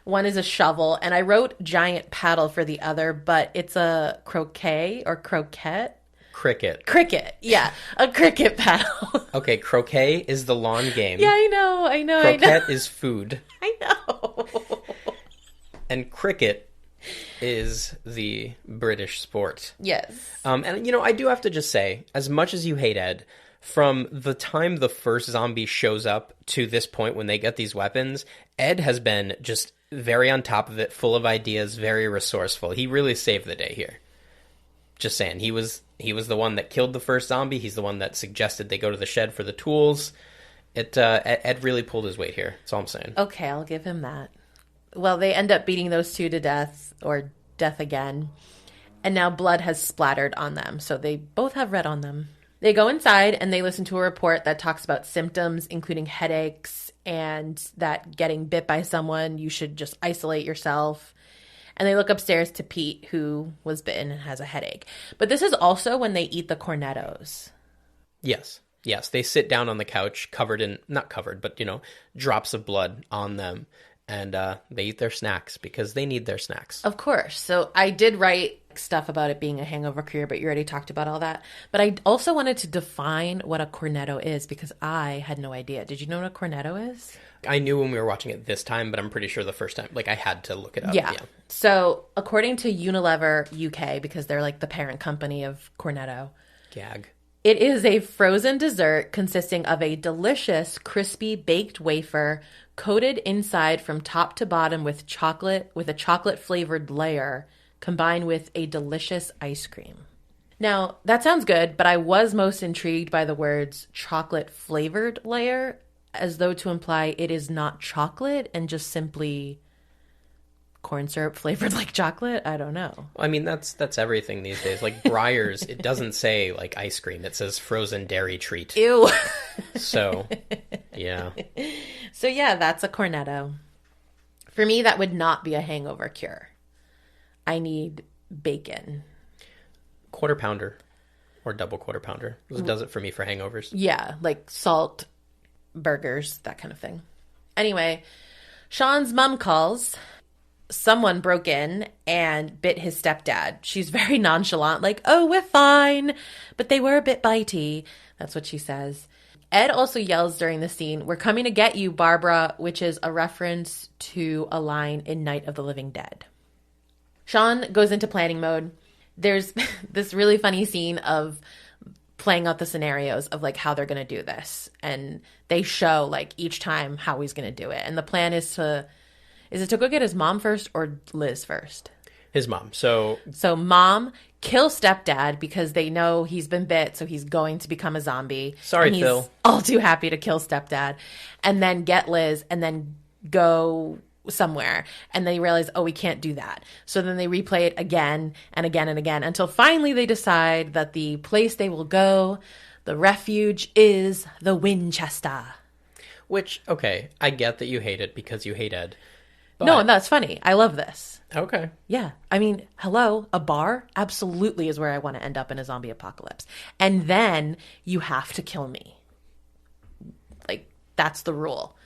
One is a shovel, and I wrote giant paddle for the other, but it's a croquet or croquette. Cricket. Cricket, yeah. A cricket paddle. Okay, croquet is the lawn game. Yeah, I know. Croquette is food. I know. And cricket is the British sport. Yes. And, you know, I do have to just say, as much as you hate Ed, from the time the first zombie shows up to this point when they get these weapons, Ed has been just very on top of it, full of ideas, very resourceful. He really saved the day here. Just saying, he was the one that killed the first zombie. He's the one that suggested they go to the shed for the tools. Ed really pulled his weight here. That's all I'm saying. Okay, I'll give him that. Well, they end up beating those two to death, or death again. And now blood has splattered on them, so they both have red on them. They go inside and they listen to a report that talks about symptoms, including headaches, and that getting bit by someone, you should just isolate yourself. And they look upstairs to Pete, who was bitten and has a headache. But this is also when they eat the cornettos. Yes, they sit down on the couch, not covered, but, you know, drops of blood on them. And they eat their snacks because they need their snacks. Of course. So I did write stuff about it being a hangover cure, but you already talked about all that. But I also wanted to define what a cornetto is because I had no idea. Did you know what a cornetto is? I knew when we were watching it this time, but I'm pretty sure the first time, like, I had to look it up. Yeah. So according to Unilever UK, because they're like the parent company of Cornetto, Gag. it is a frozen dessert consisting of a delicious, crispy baked wafer coated inside from top to bottom with a chocolate flavored layer combined with a delicious ice cream. Now, that sounds good, but I was most intrigued by the words chocolate flavored layer, as though to imply it is not chocolate and just simply corn syrup flavored like chocolate. I don't know. I mean, that's everything these days. Like Breyers, it doesn't say like ice cream. It says frozen dairy treat. Ew. So, yeah. So yeah, that's a cornetto. For me, that would not be a hangover cure. I need bacon. Quarter pounder or double quarter pounder. It does it for me for hangovers. Yeah, like salt, burgers, that kind of thing. Anyway, Shaun's mom calls. Someone broke in and bit his stepdad. She's very nonchalant, like, oh, we're fine. But they were a bit bitey. That's what she says. Ed also yells during the scene, we're coming to get you, Barbara, which is a reference to a line in Night of the Living Dead. Shaun goes into planning mode. There's this really funny scene of playing out the scenarios of like how they're going to do this. And they show like each time how he's going to do it. And the plan is it to go get his mom first or Liz first? His mom. So mom, kill stepdad because they know he's been bit, so he's going to become a zombie. Sorry, and he's Phil. All too happy to kill stepdad. And then get Liz and then go somewhere. And they realize, oh, we can't do that. So then they replay it again and again and again until finally they decide that the place they will go, the refuge, is the Winchester. Which, okay, I get that you hate it because you hate Ed. But... No, and that's funny. I love this. Okay. Yeah. I mean, hello, a bar absolutely is where I want to end up in a zombie apocalypse. And then you have to kill me. Like, that's the rule.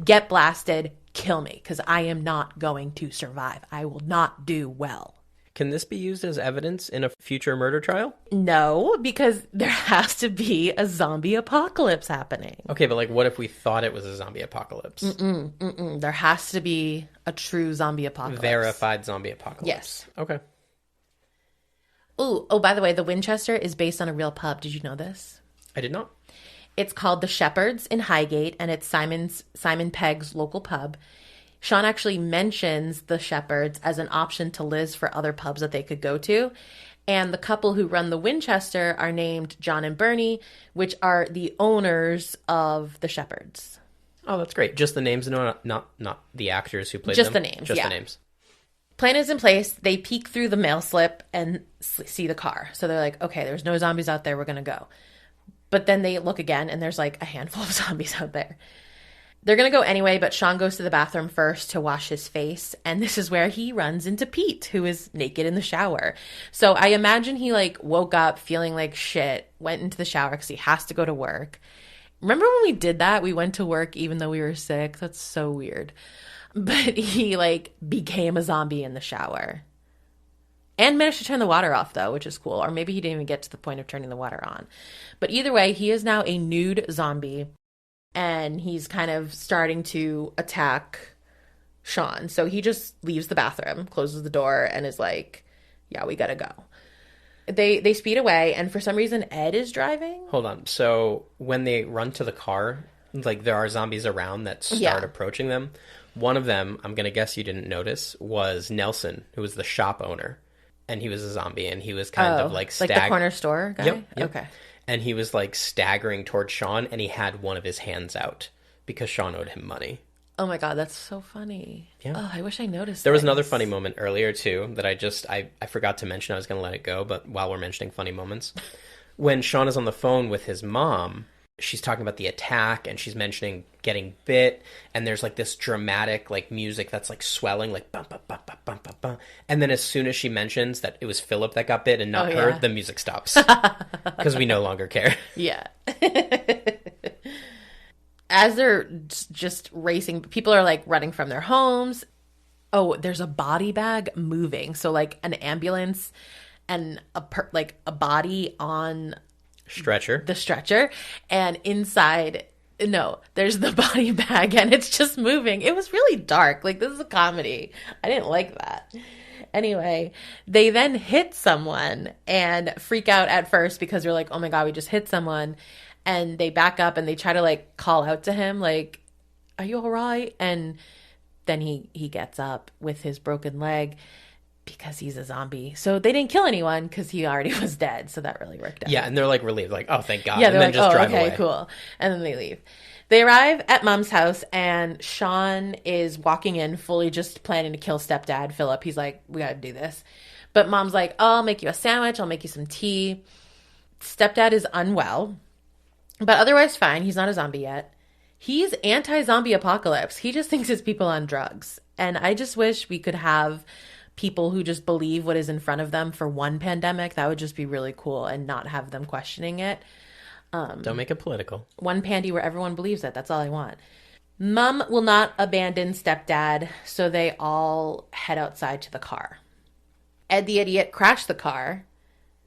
Get blasted, kill me, because I am not going to survive. I will not do well. Can this be used as evidence in a future murder trial? No, because there has to be a zombie apocalypse happening. Okay, but like what if we thought it was a zombie apocalypse? There has to be a true zombie apocalypse. Verified zombie apocalypse. Yes. Okay. Oh, by the way, the Winchester is based on a real pub. Did you know this? I did not. It's called The Shepherds in Highgate, and it's Simon Pegg's local pub. Shaun actually mentions the Shepherds as an option to Liz for other pubs that they could go to. And the couple who run the Winchester are named John and Bernie, which are the owners of the Shepherds. Oh, that's great. Just the names, not the actors who played Just them? the names, Just yeah. the names. Plan is in place. They peek through the mail slip and see the car. So they're like, okay, there's no zombies out there. We're going to go. But then they look again, and there's like a handful of zombies out there. They're going to go anyway, but Shaun goes to the bathroom first to wash his face. And this is where he runs into Pete, who is naked in the shower. So I imagine he like woke up feeling like shit, went into the shower because he has to go to work. Remember when we did that? We went to work even though we were sick. That's so weird. But he like became a zombie in the shower. And managed to turn the water off, though, which is cool. Or maybe he didn't even get to the point of turning the water on. But either way, he is now a nude zombie. And he's kind of starting to attack Shaun. So he just leaves the bathroom, closes the door, and is like, yeah, we gotta go. They speed away, and for some reason, Ed is driving. Hold on. So when they run to the car, like there are zombies around that start approaching them. One of them, I'm going to guess you didn't notice, was Nelson, who was the shop owner. And he was a zombie, and he was kind of like the corner store guy? Yep. Okay. And he was like staggering towards Shaun, and he had one of his hands out because Shaun owed him money. Oh my God, that's so funny. Yeah. Oh, I wish I noticed There was another funny moment earlier, too, that I forgot to mention. I was going to let it go, but while we're mentioning funny moments, when Shaun is on the phone with his mom, she's talking about the attack, and she's mentioning getting bit, and there's like this dramatic like music that's like swelling, like bum, bum, bum, bum, bum, bum, bum. And then as soon as she mentions that it was Philip that got bit and not her, the music stops because we no longer care. Yeah. As they're just racing, people are like running from their homes. Oh, there's a body bag moving. So like an ambulance and a body on Stretcher. the stretcher, and inside, no, there's the body bag and it's just moving. It was really dark. Like, this is a comedy. I didn't like that. Anyway, they then hit someone and freak out at first because they're like, oh my God, we just hit someone. And they back up and they try to like call out to him, like, are you all right? And then he gets up with his broken leg because he's a zombie. So they didn't kill anyone because he already was dead. So that really worked out. Yeah, and they're like relieved, like, oh, thank God. Yeah, and they're then like, just oh, drive okay, away. cool. And then they leave. They arrive at Mom's house, and Shaun is walking in fully just planning to kill stepdad, Philip. He's like, we got to do this. But Mom's like, oh, I'll make you a sandwich. I'll make you some tea. Stepdad is unwell, but otherwise fine. He's not a zombie yet. He's anti-zombie apocalypse. He just thinks it's people on drugs. And I just wish we could have people who just believe what is in front of them for one pandemic. That would just be really cool, and not have them questioning it. Don't make it political. One pandy where everyone believes it. That's all I want. Mom will not abandon stepdad, so they all head outside to the car. Ed the idiot crashed the car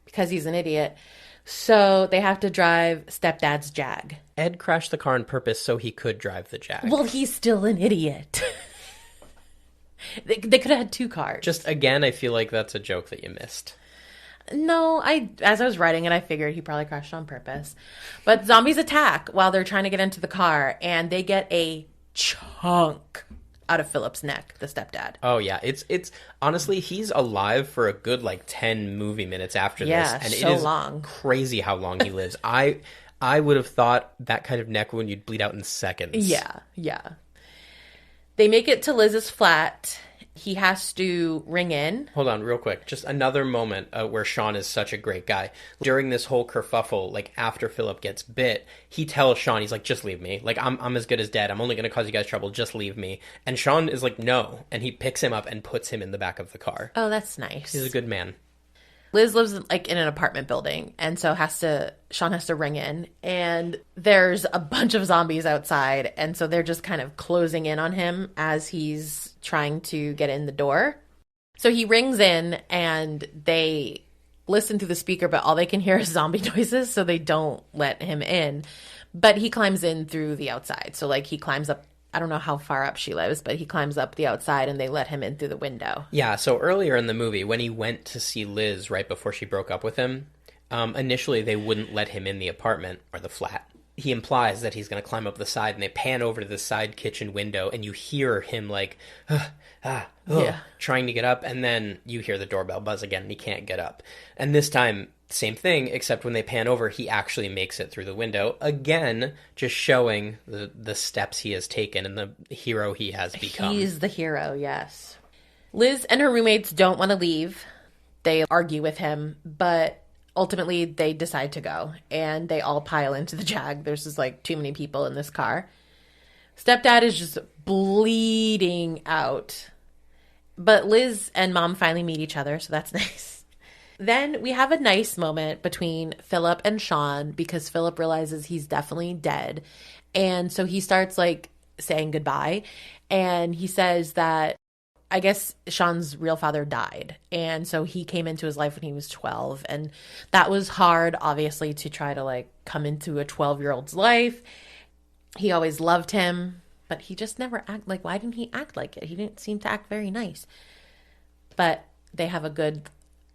because he's an idiot, so they have to drive stepdad's Jag. Ed crashed the car on purpose so he could drive the Jag. Well, he's still an idiot. They could have had two cars. Just again, I feel like that's a joke that you missed. No, as I was writing it, I figured he probably crashed on purpose. But zombies attack while they're trying to get into the car, and they get a chunk out of Philip's neck, the stepdad. Oh yeah, it's honestly, he's alive for a good like 10 movie minutes after Yeah, this, and so it is long. crazy how long he lives. I would have thought that kind of neck wound you'd bleed out in seconds. Yeah. They make it to Liz's flat. He has to ring in. Hold on, real quick. Just another moment where Shaun is such a great guy. During this whole kerfuffle, like after Philip gets bit, he tells Shaun, he's like, just leave me. Like, I'm as good as dead. I'm only going to cause you guys trouble. Just leave me. And Shaun is like, no. And he picks him up and puts him in the back of the car. Oh, that's nice. He's a good man. Liz lives like in an apartment building, and so Shaun has to ring in, and there's a bunch of zombies outside, and so they're just kind of closing in on him as he's trying to get in the door. So he rings in, and they listen through the speaker, but all they can hear is zombie noises, so they don't let him in. But he climbs in through the outside. So like he climbs up, I don't know how far up she lives, but he climbs up the outside and they let him in through the window. Yeah, so earlier in the movie, when he went to see Liz right before she broke up with him, initially they wouldn't let him in the apartment or the flat. He implies that he's going to climb up the side, and they pan over to the side kitchen window, and you hear him like, trying to get up, and then you hear the doorbell buzz again, and he can't get up. And this time, same thing, except when they pan over, he actually makes it through the window. Again, just showing the steps he has taken and the hero he has become. He's the hero, yes. Liz and her roommates don't want to leave. They argue with him, but ultimately they decide to go, and they all pile into the Jag. There's just like too many people in this car. Stepdad is just bleeding out. But Liz and Mom finally meet each other, so that's nice. Then we have a nice moment between Philip and Shaun, because Philip realizes he's definitely dead. And so he starts like saying goodbye. And he says that I guess Shaun's real father died. And so he came into his life when he was 12. And that was hard, obviously, to try to like come into a 12-year-old's life. He always loved him, but he just never like, why didn't he act like it? He didn't seem to act very nice. But they have a good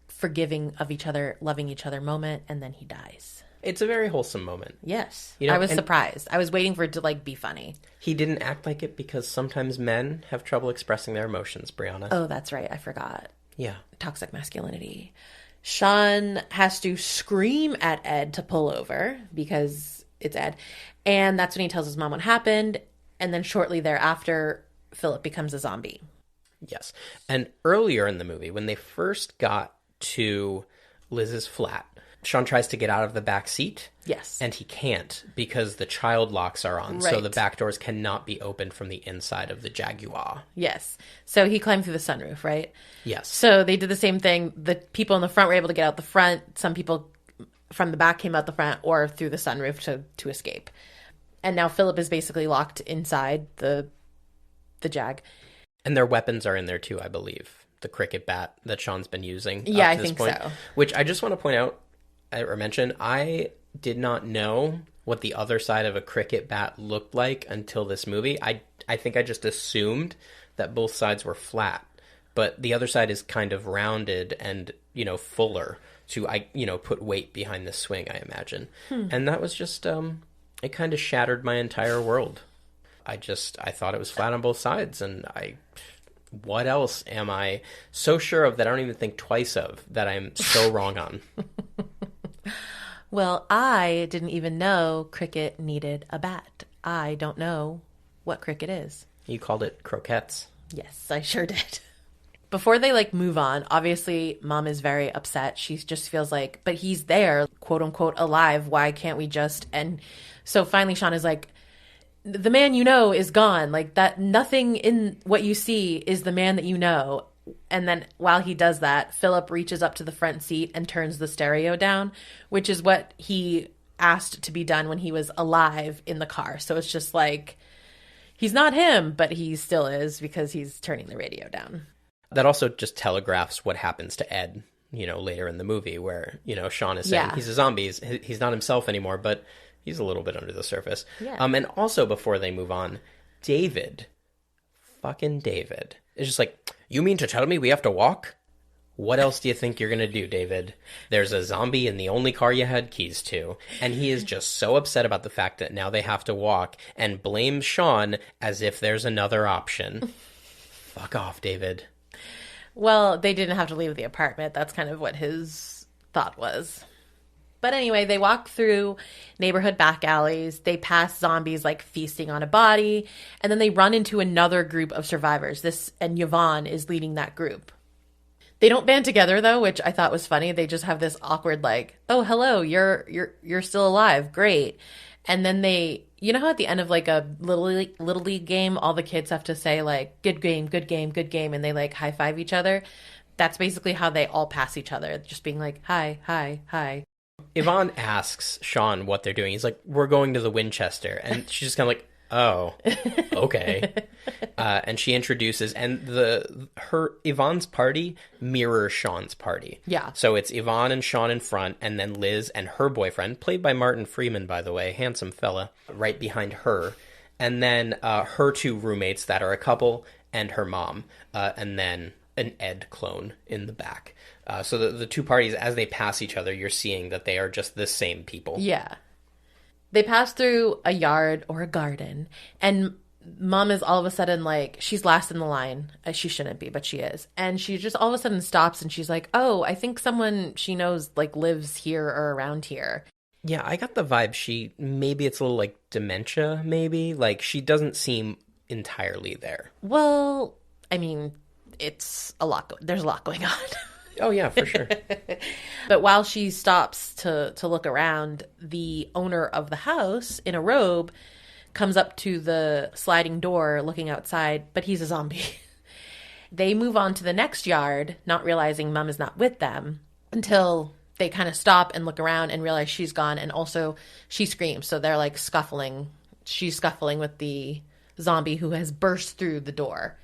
forgiving of each other, loving each other moment, and then he dies. It's a very wholesome moment. Yes. You know, I was surprised. I was waiting for it to like be funny. He didn't act like it because sometimes men have trouble expressing their emotions, Briana. Oh, that's right. I forgot. Yeah. Toxic masculinity. Shaun has to scream at Ed to pull over because it's Ed. And that's when he tells his mom what happened. And then shortly thereafter, Philip becomes a zombie. Yes. And earlier in the movie, when they first got to Liz's flat, Shaun tries to get out of the back seat. Yes. And he can't because the child locks are on. Right. So the back doors cannot be opened from the inside of the Jaguar. Yes. So he climbed through the sunroof, right? Yes. So they did the same thing. The people in the front were able to get out the front. Some people from the back came out the front or through the sunroof to escape. And now Philip is basically locked inside the Jag. And their weapons are in there too, I believe. The cricket bat that Shaun's been using. Yeah, up I to this think point, so. Which I just want to point out or mention, I did not know what the other side of a cricket bat looked like until this movie. I think I just assumed that both sides were flat, but the other side is kind of rounded and, fuller to, put weight behind the swing, I imagine. And that was just, it kind of shattered my entire world. I thought it was flat on both sides, and what else am I so sure of that I don't even think twice of that I'm so wrong on? Well, I didn't even know cricket needed a bat. I don't know what cricket is. You called it croquettes. Yes, I sure did. Before they move on, obviously Mom is very upset. She just feels like, but he's there, quote unquote, alive. Why can't we just? And so finally Shaun is like, the man you know is gone. Like that, nothing in what you see is the man that you know. And then while he does that, Philip reaches up to the front seat and turns the stereo down, which is what he asked to be done when he was alive in the car. So it's just like, he's not him, but he still is because he's turning the radio down. That also just telegraphs what happens to Ed, later in the movie where, Shaun is saying he's a zombie. He's not himself anymore, but he's a little bit under the surface. Yeah. And also before they move on, fucking David, is just like, you mean to tell me we have to walk? What else do you think you're going to do, David? There's a zombie in the only car you had keys to. And he is just so upset about the fact that now they have to walk and blames Shaun as if there's another option. Fuck off, David. Well, they didn't have to leave the apartment. That's kind of what his thought was. But anyway, they walk through neighborhood back alleys. They pass zombies feasting on a body. And then they run into another group of survivors. And Yvonne is leading that group. They don't band together though, which I thought was funny. They just have this awkward oh, hello, you're still alive. Great. And then they, how at the end of a little league game, all the kids have to say good game, good game, good game, and they high five each other. That's basically how they all pass each other, just being hi, hi, hi. Yvonne asks Shaun what they're doing. He's like, we're going to the Winchester. And she's just kind of like, oh, okay. And she introduces, and Yvonne's party mirrors Shaun's party. Yeah. So it's Yvonne and Shaun in front, and then Liz and her boyfriend, played by Martin Freeman, by the way, handsome fella, right behind her. And then her two roommates that are a couple, and her mom. And then an Ed clone in the back. So the two parties, as they pass each other, you're seeing that they are just the same people. Yeah. They pass through a yard or a garden, and Mom is all of a sudden she's last in the line. She shouldn't be, but she is. And she just all of a sudden stops, and she's like, oh, I think someone she knows lives here or around here. Yeah, I got the vibe maybe it's a little dementia, maybe. She doesn't seem entirely there. Well, I mean, it's a lot. There's a lot going on. Oh, yeah, for sure. But while she stops to look around, the owner of the house in a robe comes up to the sliding door looking outside, but he's a zombie. They move on to the next yard, not realizing Mom is not with them, until they kind of stop and look around and realize she's gone. And also she screams. So they're scuffling. She's scuffling with the zombie who has burst through the door.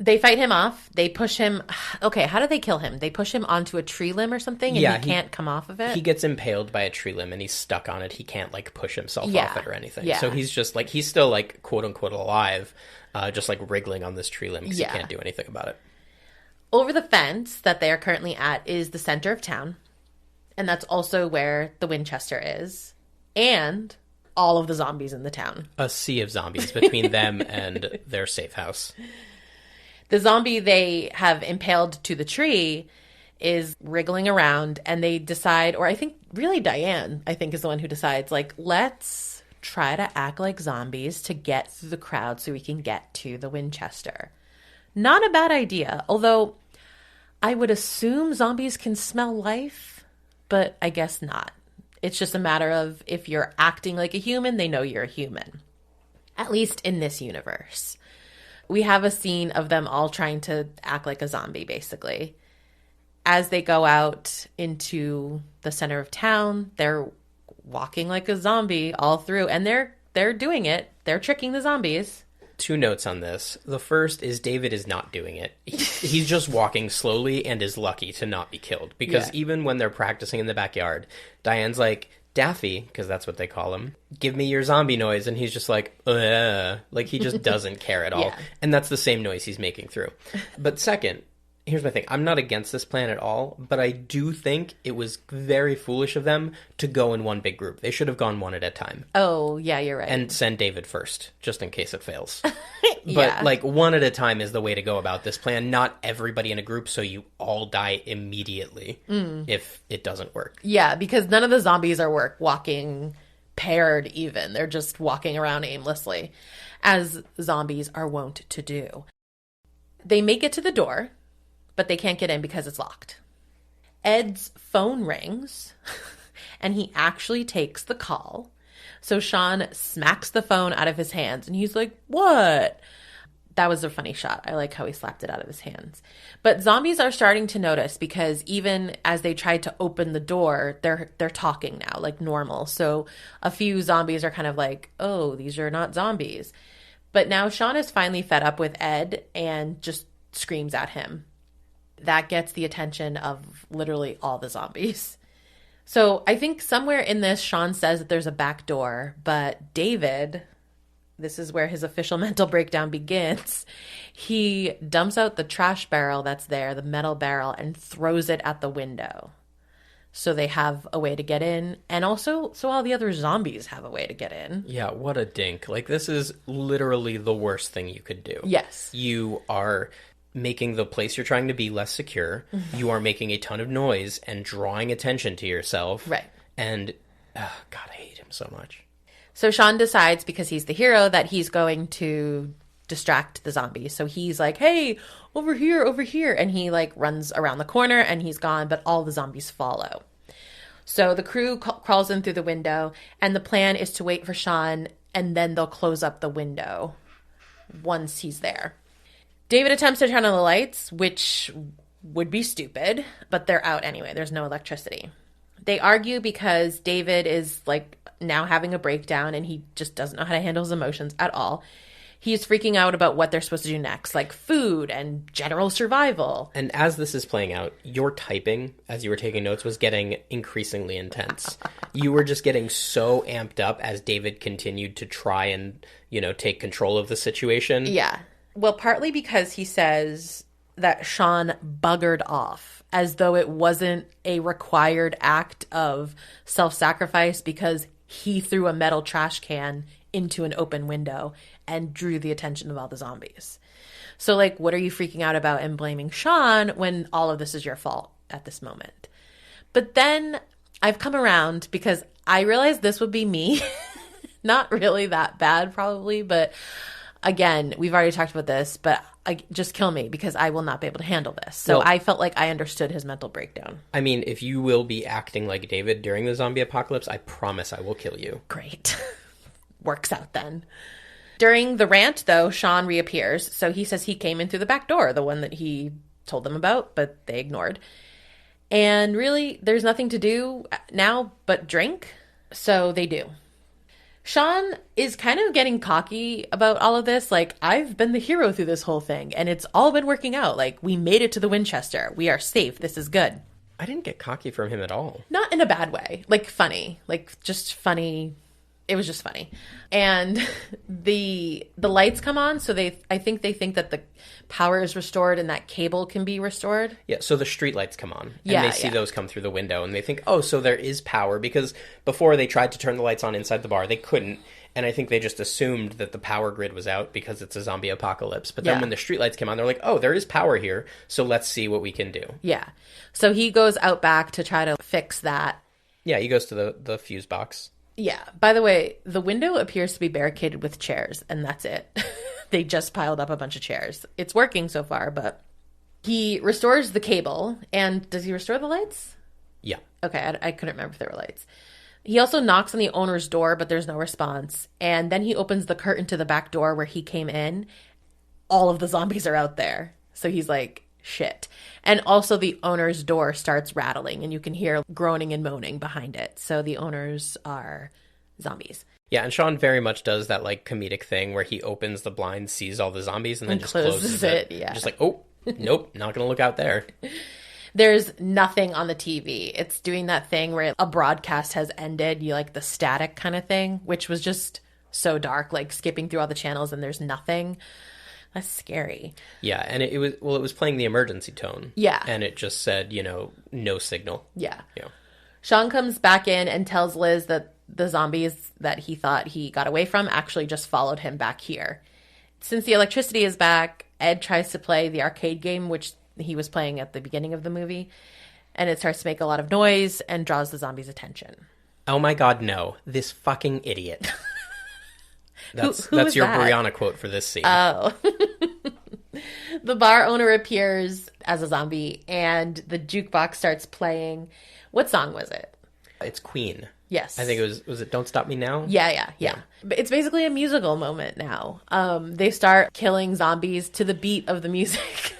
They fight him off. They push him. Okay, how do they kill him? They push him onto a tree limb or something, and he can't come off of it? He gets impaled by a tree limb, and he's stuck on it. He can't, push himself off it or anything. Yeah. So he's just, he's still, quote-unquote alive, just, wriggling on this tree limb because he can't do anything about it. Over the fence that they are currently at is the center of town, and that's also where the Winchester is, and all of the zombies in the town. A sea of zombies between them and their safe house. The zombie they have impaled to the tree is wriggling around, and they decide, or I think really Diane, I think, is the one who decides, let's try to act like zombies to get through the crowd so we can get to the Winchester. Not a bad idea, although I would assume zombies can smell life, but I guess not. It's just a matter of if you're acting like a human, they know you're a human. At least in this universe. We have a scene of them all trying to act like a zombie, basically. As they go out into the center of town, they're walking like a zombie all through. And they're doing it. They're tricking the zombies. 2 notes on this. The first is David is not doing it. He's just walking slowly and is lucky to not be killed. Because even when they're practicing in the backyard, Diane's like, Daffy, because that's what they call him, give me your zombie noise. And he's just like, like he just doesn't care at all. Yeah. And that's the same noise he's making through. But second, here's my thing. I'm not against this plan at all, but I do think it was very foolish of them to go in one big group. They should have gone one at a time. Oh, yeah, you're right. And send David first, just in case it fails. Yeah. But, like, one at a time is the way to go about this plan. Not everybody in a group so you all die immediately if it doesn't work. Yeah, because none of the zombies are walking paired even. They're just walking around aimlessly, as zombies are wont to do. They make it to the door, but they can't get in because it's locked. Ed's phone rings, and he actually takes the call. So Shaun smacks the phone out of his hands, and he's like, what? That was a funny shot. I like how he slapped it out of his hands. But zombies are starting to notice, because even as they tried to open the door, they're talking now, like normal. So a few zombies are kind of like, oh, these are not zombies. But now Shaun is finally fed up with Ed and just screams at him. That gets the attention of literally all the zombies. So I think somewhere in this, Shaun says that there's a back door, but David, this is where his official mental breakdown begins. He dumps out the trash barrel that's there, the metal barrel, and throws it at the window. So they have a way to get in, and also so all the other zombies have a way to get in. Yeah, what a dink. Like, this is literally the worst thing you could do. Yes. You are making the place you're trying to be less secure. You are making a ton of noise and drawing attention to yourself. Right. And, God, I hate him so much. So Shaun decides, because he's the hero, that he's going to distract the zombies. So he's like, hey, over here, over here. And he like runs around the corner and he's gone, but all the zombies follow. So the crew crawls in through the window, and the plan is to wait for Shaun, and then they'll close up the window once he's there. David attempts to turn on the lights, which would be stupid, but they're out anyway. There's no electricity. They argue because David is like now having a breakdown, and he just doesn't know how to handle his emotions at all. He's freaking out about what they're supposed to do next, like food and general survival. And as this is playing out, your typing, as you were taking notes, was getting increasingly intense. You were just getting so amped up as David continued to try and, take control of the situation. Yeah. Well, partly because he says that Shaun buggered off, as though it wasn't a required act of self-sacrifice because he threw a metal trash can into an open window and drew the attention of all the zombies. So, like, what are you freaking out about and blaming Shaun when all of this is your fault at this moment? But then I've come around, because I realized this would be me. Not really that bad, probably, but again, we've already talked about this, but just kill me, because I will not be able to handle this. So well, I felt like I understood his mental breakdown. I mean, if you will be acting like David during the zombie apocalypse, I promise I will kill you. Great. Works out then. During the rant, though, Shaun reappears. So he says he came in through the back door, the one that he told them about, but they ignored. And really, there's nothing to do now but drink. So they do. Shaun is kind of getting cocky about all of this. Like, I've been the hero through this whole thing, and it's all been working out. Like, we made it to the Winchester. We are safe. This is good. I didn't get cocky from him at all. Not in a bad way. Like, funny. Like, just funny. It was just funny. And the lights come on, so I think they think that the power is restored and that cable can be restored. Yeah, so the street lights come on, and Yeah, they see those come through the window, and they think, oh, so there is power, because before they tried to turn the lights on inside the bar, they couldn't, and I think they just assumed that the power grid was out because it's a zombie apocalypse. But then when the street lights came on, they're like, oh, there is power here, so let's see what we can do. Yeah. So he goes out back to try to fix that. Yeah, he goes to the fuse box. Yeah. By the way, the window appears to be barricaded with chairs, and that's it. They just piled up a bunch of chairs. It's working so far, but he restores the cable. And does he restore the lights? Yeah. Okay, I couldn't remember if there were lights. He also knocks on the owner's door, but there's no response. And then he opens the curtain to the back door where he came in. All of the zombies are out there. So he's like, shit. And also the owner's door starts rattling, and you can hear groaning and moaning behind it. So the owners are zombies. Yeah, and Shaun very much does that, like, comedic thing where he opens the blind, sees all the zombies, and then just closes it. Yeah. Just like, oh, nope, not gonna look out there. There's nothing on the TV. It's doing that thing where a broadcast has ended, you like the static kind of thing, which was just so dark, like skipping through all the channels and there's nothing. That's scary. Yeah, and it was playing the emergency tone. Yeah. And it just said, no signal. Yeah. Yeah. Shaun comes back in and tells Liz that the zombies that he thought he got away from actually just followed him back here. Since the electricity is back, Ed tries to play the arcade game, which he was playing at the beginning of the movie, and it starts to make a lot of noise and draws the zombies' attention. Oh my god, no. This fucking idiot. That's is your that? Briana quote for this scene. Oh. The bar owner appears as a zombie, and the jukebox starts playing. What song was it? It's Queen. Yes. I think it was it Don't Stop Me Now? Yeah. But it's basically a musical moment now. They start killing zombies to the beat of the music.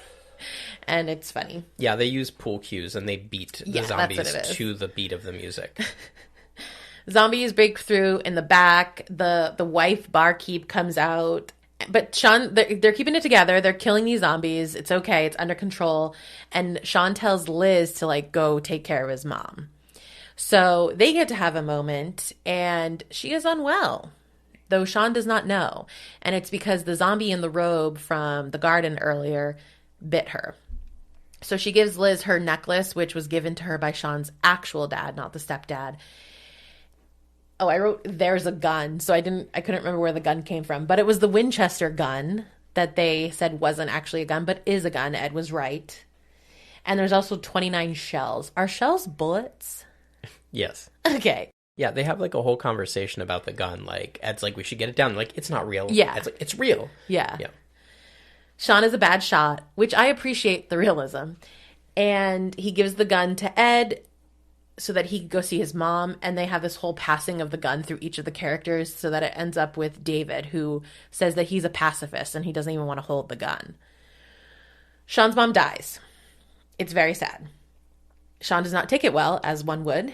And it's funny. Yeah, they use pool cues and they beat the zombies to the beat of the music. Zombies break through in the back. The wife barkeep comes out. But Shaun, they're keeping it together. They're killing these zombies. It's okay. It's under control. And Shaun tells Liz to, like, go take care of his mom. So they get to have a moment, and she is unwell, though Shaun does not know. And it's because the zombie in the robe from the garden earlier bit her. So she gives Liz her necklace, which was given to her by Shaun's actual dad, not the stepdad. Oh, I wrote, there's a gun. So I couldn't remember where the gun came from. But it was the Winchester gun that they said wasn't actually a gun, but is a gun. Ed was right. And there's also 29 shells. Are shells bullets? Yes. Okay. Yeah, they have, like, a whole conversation about the gun. Like, Ed's like, we should get it down. Like, it's not real. Yeah. Ed's like, it's real. Yeah. Yeah. Shaun is a bad shot, which I appreciate the realism. And he gives the gun to Ed so that he can go see his mom. And they have this whole passing of the gun through each of the characters so that it ends up with David, who says that he's a pacifist and he doesn't even want to hold the gun. Shaun's mom dies. It's very sad. Shaun does not take it well, as one would.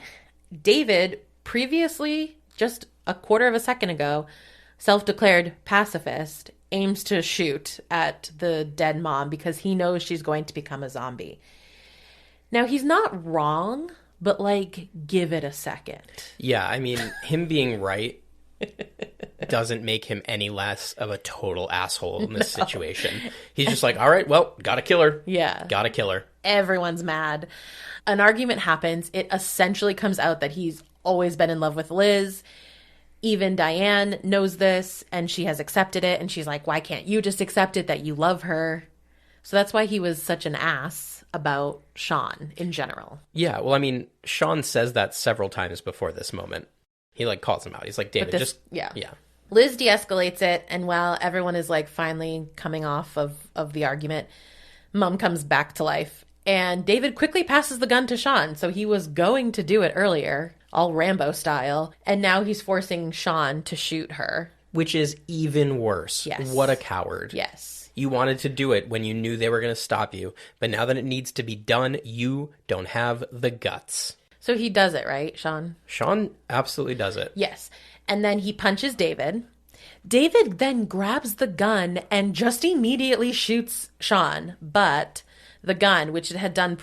David, previously, just a quarter of a second ago, self-declared pacifist, aims to shoot at the dead mom because he knows she's going to become a zombie. Now, he's not wrong, but, like, give it a second. Yeah, I mean, him being right doesn't make him any less of a total asshole in this situation. He's just like, all right, well, gotta kill her. Yeah. Gotta kill her. Everyone's mad. An argument happens. It essentially comes out that he's always been in love with Liz. Even Diane knows this, and she has accepted it. And she's like, why can't you just accept it that you love her? So that's why he was such an ass about Shaun in general. Yeah, well, I mean, Shaun says that several times before this moment. He, like, calls him out. He's like, David, Yeah. Yeah. Liz de-escalates it, and while everyone is, like, finally coming off of the argument, Mom comes back to life. And David quickly passes the gun to Shaun. So he was going to do it earlier, all Rambo style. And now he's forcing Shaun to shoot her. Which is even worse. Yes. What a coward. Yes. You wanted to do it when you knew they were going to stop you. But now that it needs to be done, you don't have the guts. So he does it, right, Shaun? Shaun absolutely does it. Yes. And then he punches David. David then grabs the gun and just immediately shoots Shaun. But the gun, which it had done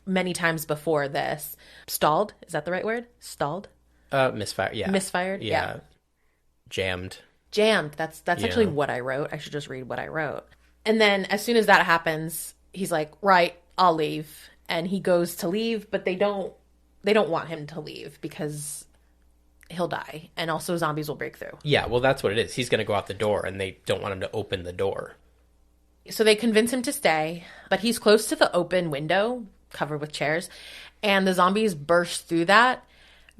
many times before this, stalled. Is that the right word? Stalled? Misfired, yeah. Misfired? Yeah. Jammed. That's actually what I wrote. I should just read what I wrote. And then as soon as that happens, he's like, right, I'll leave. And he goes to leave, but they don't want him to leave because he'll die. And also zombies will break through. Yeah, well, that's what it is. He's going to go out the door, and they don't want him to open the door. So they convince him to stay, but he's close to the open window covered with chairs. And the zombies burst through that,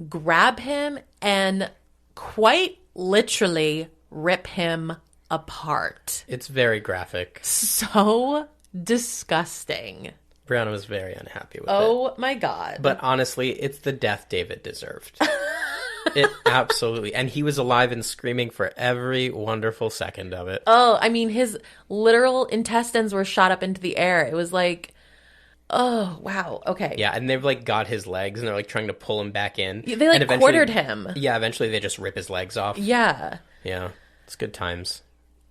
grab him, and quite literally rip him apart. It's very graphic. So disgusting. Briana was very unhappy with it. Oh my God. But honestly, it's the death David deserved. It absolutely. And he was alive and screaming for every wonderful second of it. Oh, I mean, his literal intestines were shot up into the air. It was like, Oh, wow. Okay. Yeah, and they've like got his legs and they're like trying to pull him back in. They like and eventually, quartered him. Yeah, eventually they just rip his legs off. Yeah. Yeah, it's good times.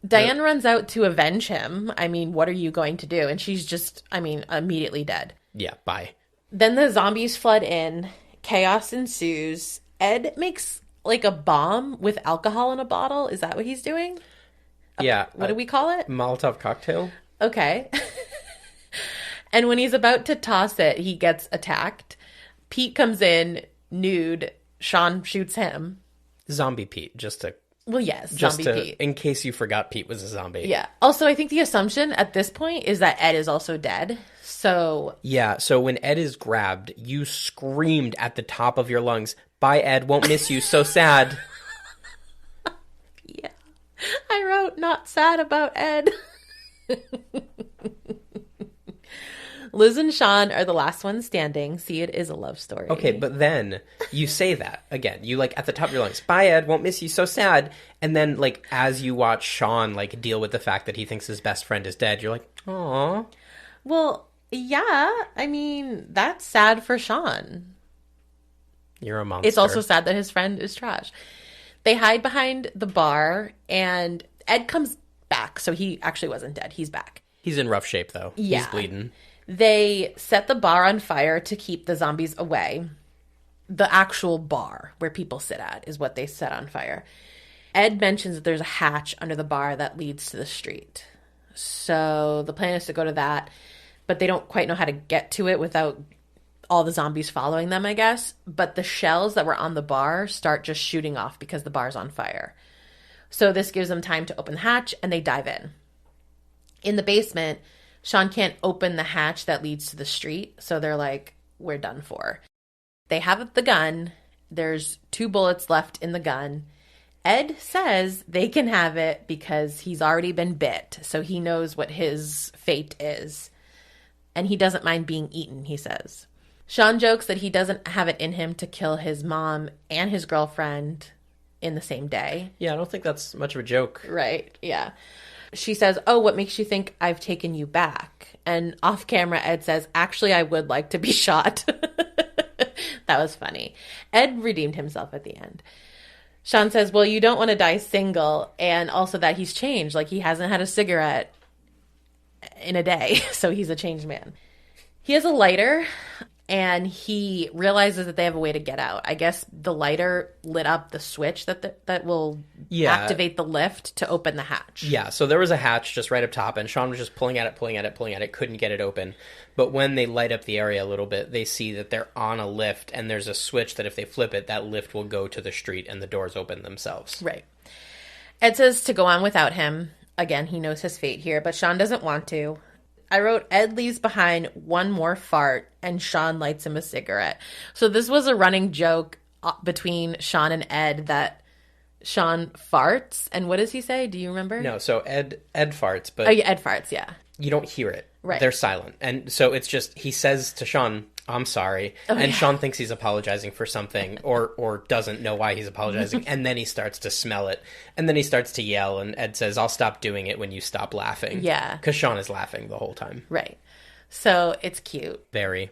Diane runs out to avenge him. I mean, what are you going to do? And she's just, immediately dead. Yeah, bye. Then the zombies flood in. Chaos ensues. Ed makes like a bomb with alcohol in a bottle. Is that what he's doing? Yeah. What do we call it? Molotov cocktail. Okay. And when he's about to toss it, he gets attacked. Pete comes in nude. Shaun shoots him. Zombie Pete, just to... Well, yes, zombie Pete. In case you forgot Pete was a zombie. Yeah. Also, I think the assumption at this point is that Ed is also dead. So... Yeah, so when Ed is grabbed, you screamed at the top of your lungs, "Bye, Ed, won't miss you, so sad." Yeah. I wrote, not sad about Ed. Liz and Shaun are the last ones standing. See, it is a love story. Okay, but then you say that again. You like at the top of your lungs, "Bye, Ed, won't miss you, so sad." And then like as you watch Shaun like deal with the fact that he thinks his best friend is dead, you're like, "Aw." Well, yeah. I mean, that's sad for Shaun. You're a monster. It's also sad that his friend is trash. They hide behind the bar, and Ed comes back. So he actually wasn't dead. He's back. He's in rough shape, though. Yeah. He's bleeding. They set the bar on fire to keep the zombies away. The actual bar where people sit at is what they set on fire. Ed mentions that there's a hatch under the bar that leads to the street. So the plan is to go to that, but they don't quite know how to get to it without all the zombies following them, I guess. But the shells that were on the bar start just shooting off because the bar's on fire. So this gives them time to open the hatch, and they dive in. In the basement, Shaun can't open the hatch that leads to the street, so they're like, we're done for. They have the gun. There's 2 bullets left in the gun. Ed says they can have it because he's already been bit, so he knows what his fate is. And he doesn't mind being eaten, he says. Shaun jokes that he doesn't have it in him to kill his mom and his girlfriend in the same day. Yeah, I don't think that's much of a joke. Right, yeah. She says, "Oh, what makes you think I've taken you back?" And off camera, Ed says, "Actually, I would like to be shot." That was funny. Ed redeemed himself at the end. Shaun says, "Well, you don't want to die single," and also that he's changed. Like, he hasn't had a cigarette in a day, so he's a changed man. He has a lighter, and he realizes that they have a way to get out. I guess the lighter lit up the switch that will activate the lift to open the hatch. Yeah, so there was a hatch just right up top, and Shaun was just pulling at it, couldn't get it open. But when they light up the area a little bit, they see that they're on a lift, and there's a switch that if they flip it, that lift will go to the street, and the doors open themselves. Right. Ed says to go on without him. Again, he knows his fate here, but Shaun doesn't want to. I wrote, Ed leaves behind one more fart, and Shaun lights him a cigarette. So this was a running joke between Shaun and Ed that Shaun farts. And what does he say? Do you remember? No, so Ed farts, but... Oh, yeah, Ed farts, yeah. You don't hear it. Right. They're silent. And so it's just, he says to Shaun, "I'm sorry." Oh, and yeah. Shaun thinks he's apologizing for something or doesn't know why he's apologizing. And then he starts to smell it. And then he starts to yell. And Ed says, "I'll stop doing it when you stop laughing." Yeah. Because Shaun is laughing the whole time. Right. So it's cute. Very.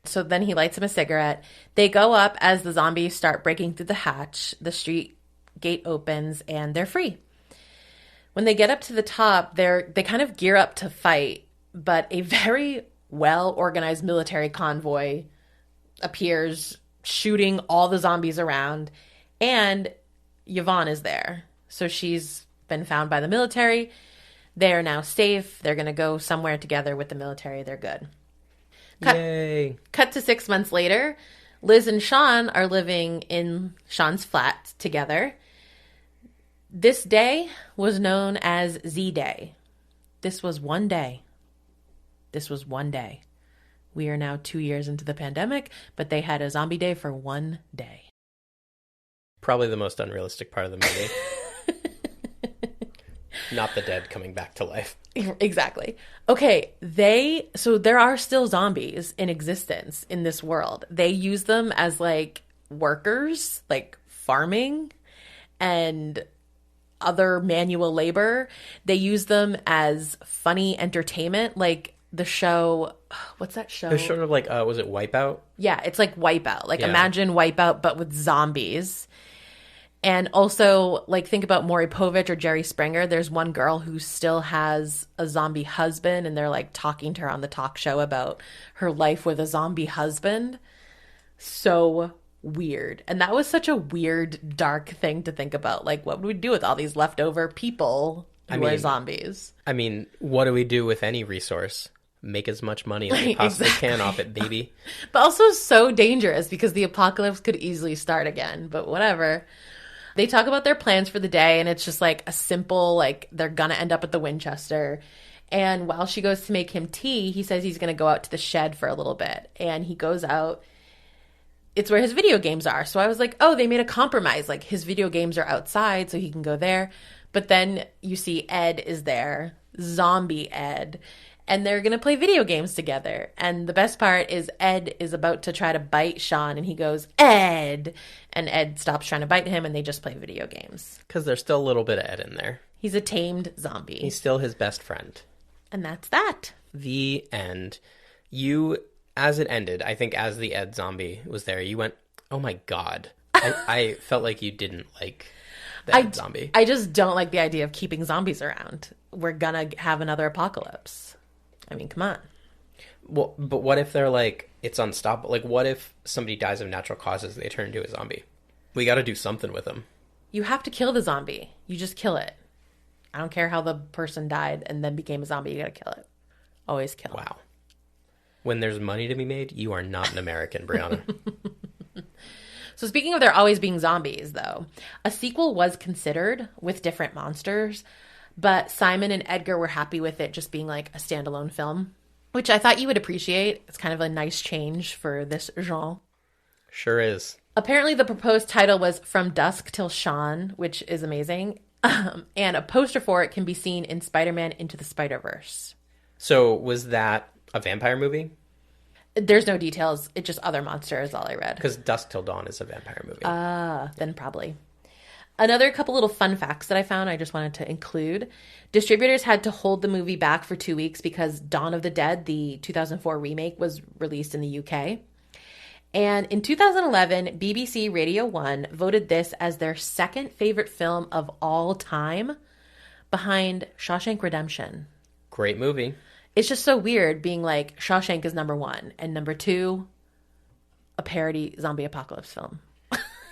So then he lights him a cigarette. They go up as the zombies start breaking through the hatch. The street gate opens and they're free. When they get up to the top, they kind of gear up to fight. But a very well-organized military convoy appears, shooting all the zombies around. And Yvonne is there. So she's been found by the military. They are now safe. They're going to go somewhere together with the military. They're good. Yay. Cut to 6 months later. Liz and Shaun are living in Shaun's flat together. This day was known as Z-Day. This was one day. We are now 2 years into the pandemic, but they had a zombie day for one day. Probably the most unrealistic part of the movie. Not the dead coming back to life. Exactly. Okay, so there are still zombies in existence in this world. They use them as like workers, like farming and other manual labor. They use them as funny entertainment. Like the show, what's that show? It was sort of like, was it Wipeout? Yeah, it's like Wipeout. Like, Yeah. imagine Wipeout, but with zombies. And also, like, think about Maury Povich or Jerry Springer. There's one girl who still has a zombie husband, and they're, like, talking to her on the talk show about her life with a zombie husband. So weird. And that was such a weird, dark thing to think about. Like, what would we do with all these leftover people who are zombies? I mean, what do we do with any resource? Make as much money as we possibly can off it, baby. But also so dangerous because the apocalypse could easily start again. But whatever. They talk about their plans for the day, and it's just like a simple, like, they're gonna end up at the Winchester. And while she goes to make him tea, he says he's gonna go out to the shed for a little bit. And he goes out. It's where his video games are. So I was like, oh, they made a compromise. Like, his video games are outside, so he can go there. But then you see Ed is there, zombie Ed, and they're going to play video games together. And the best part is Ed is about to try to bite Shaun, and he goes, Ed! And Ed stops trying to bite him, and they just play video games. Because there's still a little bit of Ed in there. He's a tamed zombie. He's still his best friend. And that's that. The end. You, as it ended, I think as the Ed zombie was there, you went, oh my God. I felt like you didn't like the Ed zombie. I just don't like the idea of keeping zombies around. We're gonna have another apocalypse. I mean, come on. Well, but what if they're like, it's unstoppable? Like, what if somebody dies of natural causes, they turn into a zombie? We got to do something with them. You have to kill the zombie. You just kill it. I don't care how the person died and then became a zombie. You got to kill it. Always kill. Wow. When there's money to be made, you are not an American, Briana. So speaking of there always being zombies, though, a sequel was considered with different monsters, but Simon and Edgar were happy with it just being like a standalone film, which I thought you would appreciate. It's kind of a nice change for this genre. Sure is. Apparently the proposed title was From Dusk Till Shaun, which is amazing. And a poster for it can be seen in Spider-Man Into the Spider-Verse. So was that a vampire movie? There's no details. It's just other monsters, all I read. Because Dusk Till Dawn is a vampire movie. Then probably. Another couple little fun facts that I found I just wanted to include. Distributors had to hold the movie back for 2 weeks because Dawn of the Dead, the 2004 remake, was released in the UK. And in 2011, BBC Radio 1 voted this as their second favorite film of all time, behind Shawshank Redemption. Great movie. It's just so weird being like, Shawshank is number 1, and number 2, a parody zombie apocalypse film.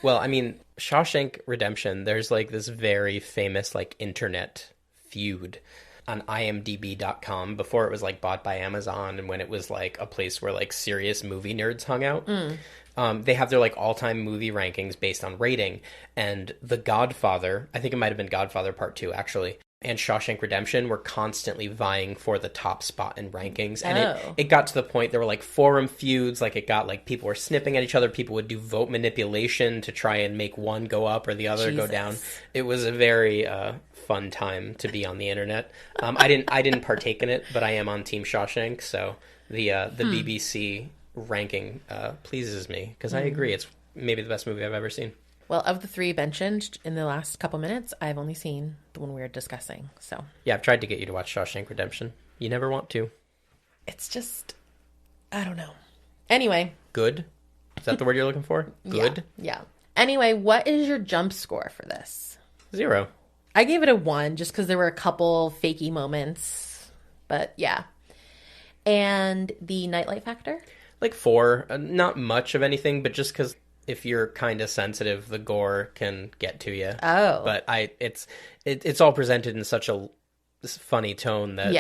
Well, I mean, Shawshank Redemption, there's like this very famous like internet feud on imdb.com before it was like bought by Amazon and when it was like a place where like serious movie nerds hung out. They have their like all-time movie rankings based on rating, and The Godfather, I think it might have been Godfather Part 2 actually, and Shawshank Redemption were constantly vying for the top spot in rankings. And it got to the point there were like forum feuds, like it got like people were snipping at each other, people would do vote manipulation to try and make one go up or the other go down. It was a very fun time to be on the internet. I didn't partake in it, but I am on Team Shawshank, so the BBC ranking pleases me because I agree it's maybe the best movie I've ever seen. Well, of the 3 mentioned in the last couple minutes, I've only seen the one we were discussing. So yeah, I've tried to get you to watch Shawshank Redemption. You never want to. It's just, I don't know. Anyway. Good? Is that the word you're looking for? Good? Yeah. Anyway, what is your jump score for this? 0. I gave it a 1 just because there were a couple fakey moments. But yeah. And the nightlight factor? Like 4. Not much of anything, but just because if you're kind of sensitive, the gore can get to you. Oh. But it's all presented in such a funny tone that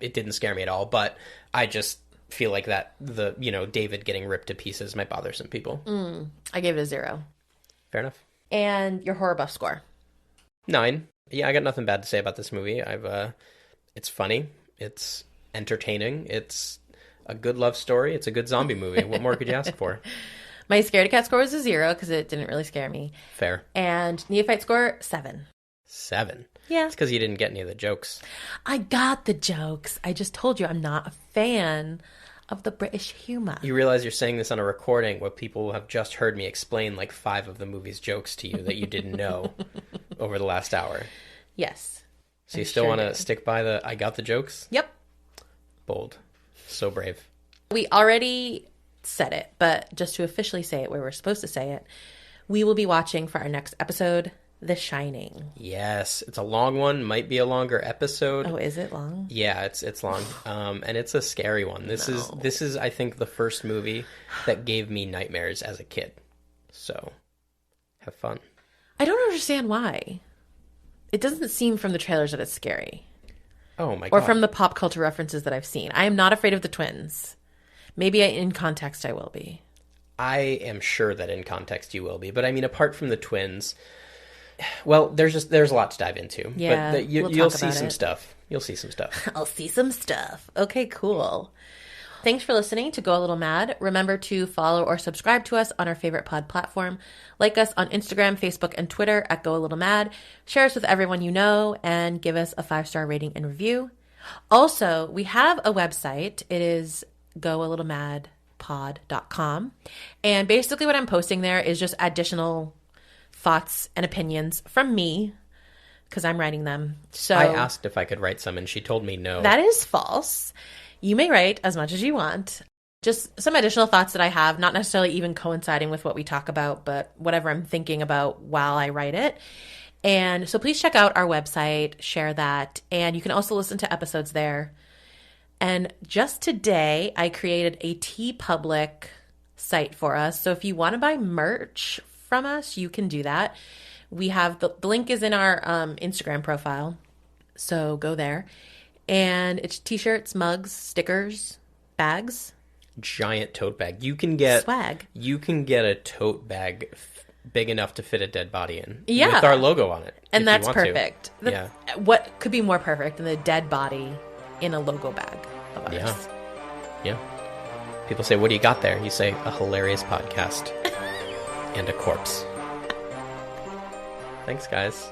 it didn't scare me at all. But I just feel like that David getting ripped to pieces might bother some people. I gave it a 0. Fair enough. And your horror buff score? 9. Yeah, I got nothing bad to say about this movie. It's funny. It's entertaining. It's a good love story. It's a good zombie movie. What more could you ask for? My scaredy cat score was a 0 because it didn't really scare me. Fair. And neophyte score, 7. 7? Yeah. It's because you didn't get any of the jokes. I got the jokes. I just told you I'm not a fan of the British humor. You realize you're saying this on a recording where people have just heard me explain like 5 of the movie's jokes to you that you didn't know over the last hour. Yes. So you still want to stick by the I got the jokes? Yep. Bold. So brave. We already said it, but just to officially say it where we're supposed to say it, we will be watching for our next episode, The Shining. Yes, it's a long one. Might be a longer episode. Oh, is it long? Yeah, it's long, and it's a scary one. This is I think the first movie that gave me nightmares as a kid. So, have fun. I don't understand why. It doesn't seem from the trailers that it's scary. Oh my god! Or from the pop culture references that I've seen. I am not afraid of the twins. Maybe in context I will be. I am sure that in context you will be, but I mean, apart from the twins. Well, there's a lot to dive into. Yeah, but you'll see some stuff. You'll see some stuff. I'll see some stuff. Okay, cool. Thanks for listening to Go a Little Mad. Remember to follow or subscribe to us on our favorite pod platform. Like us on Instagram, Facebook, and Twitter at Go a Little Mad. Share us with everyone you know and give us a 5-star rating and review. Also, we have a website. It is goalittlemadpod.com. And basically what I'm posting there is just additional thoughts and opinions from me because I'm writing them. So I asked if I could write some and she told me no. That is false. You may write as much as you want. Just some additional thoughts that I have, not necessarily even coinciding with what we talk about, but whatever I'm thinking about while I write it. And so please check out our website, share that, and you can also listen to episodes there. And just today, I created a TeePublic site for us. So if you want to buy merch from us, you can do that. We have the link is in our Instagram profile. So go there. And it's t-shirts, mugs, stickers, bags. Giant tote bag. You can get swag. You can get a tote bag big enough to fit a dead body in. Yeah. With our logo on it. And that's perfect. Yeah. What could be more perfect than the dead body in a logo bag of ours? Yeah. Yeah. People say, what do you got there? You say, a hilarious podcast and a corpse. Thanks, guys.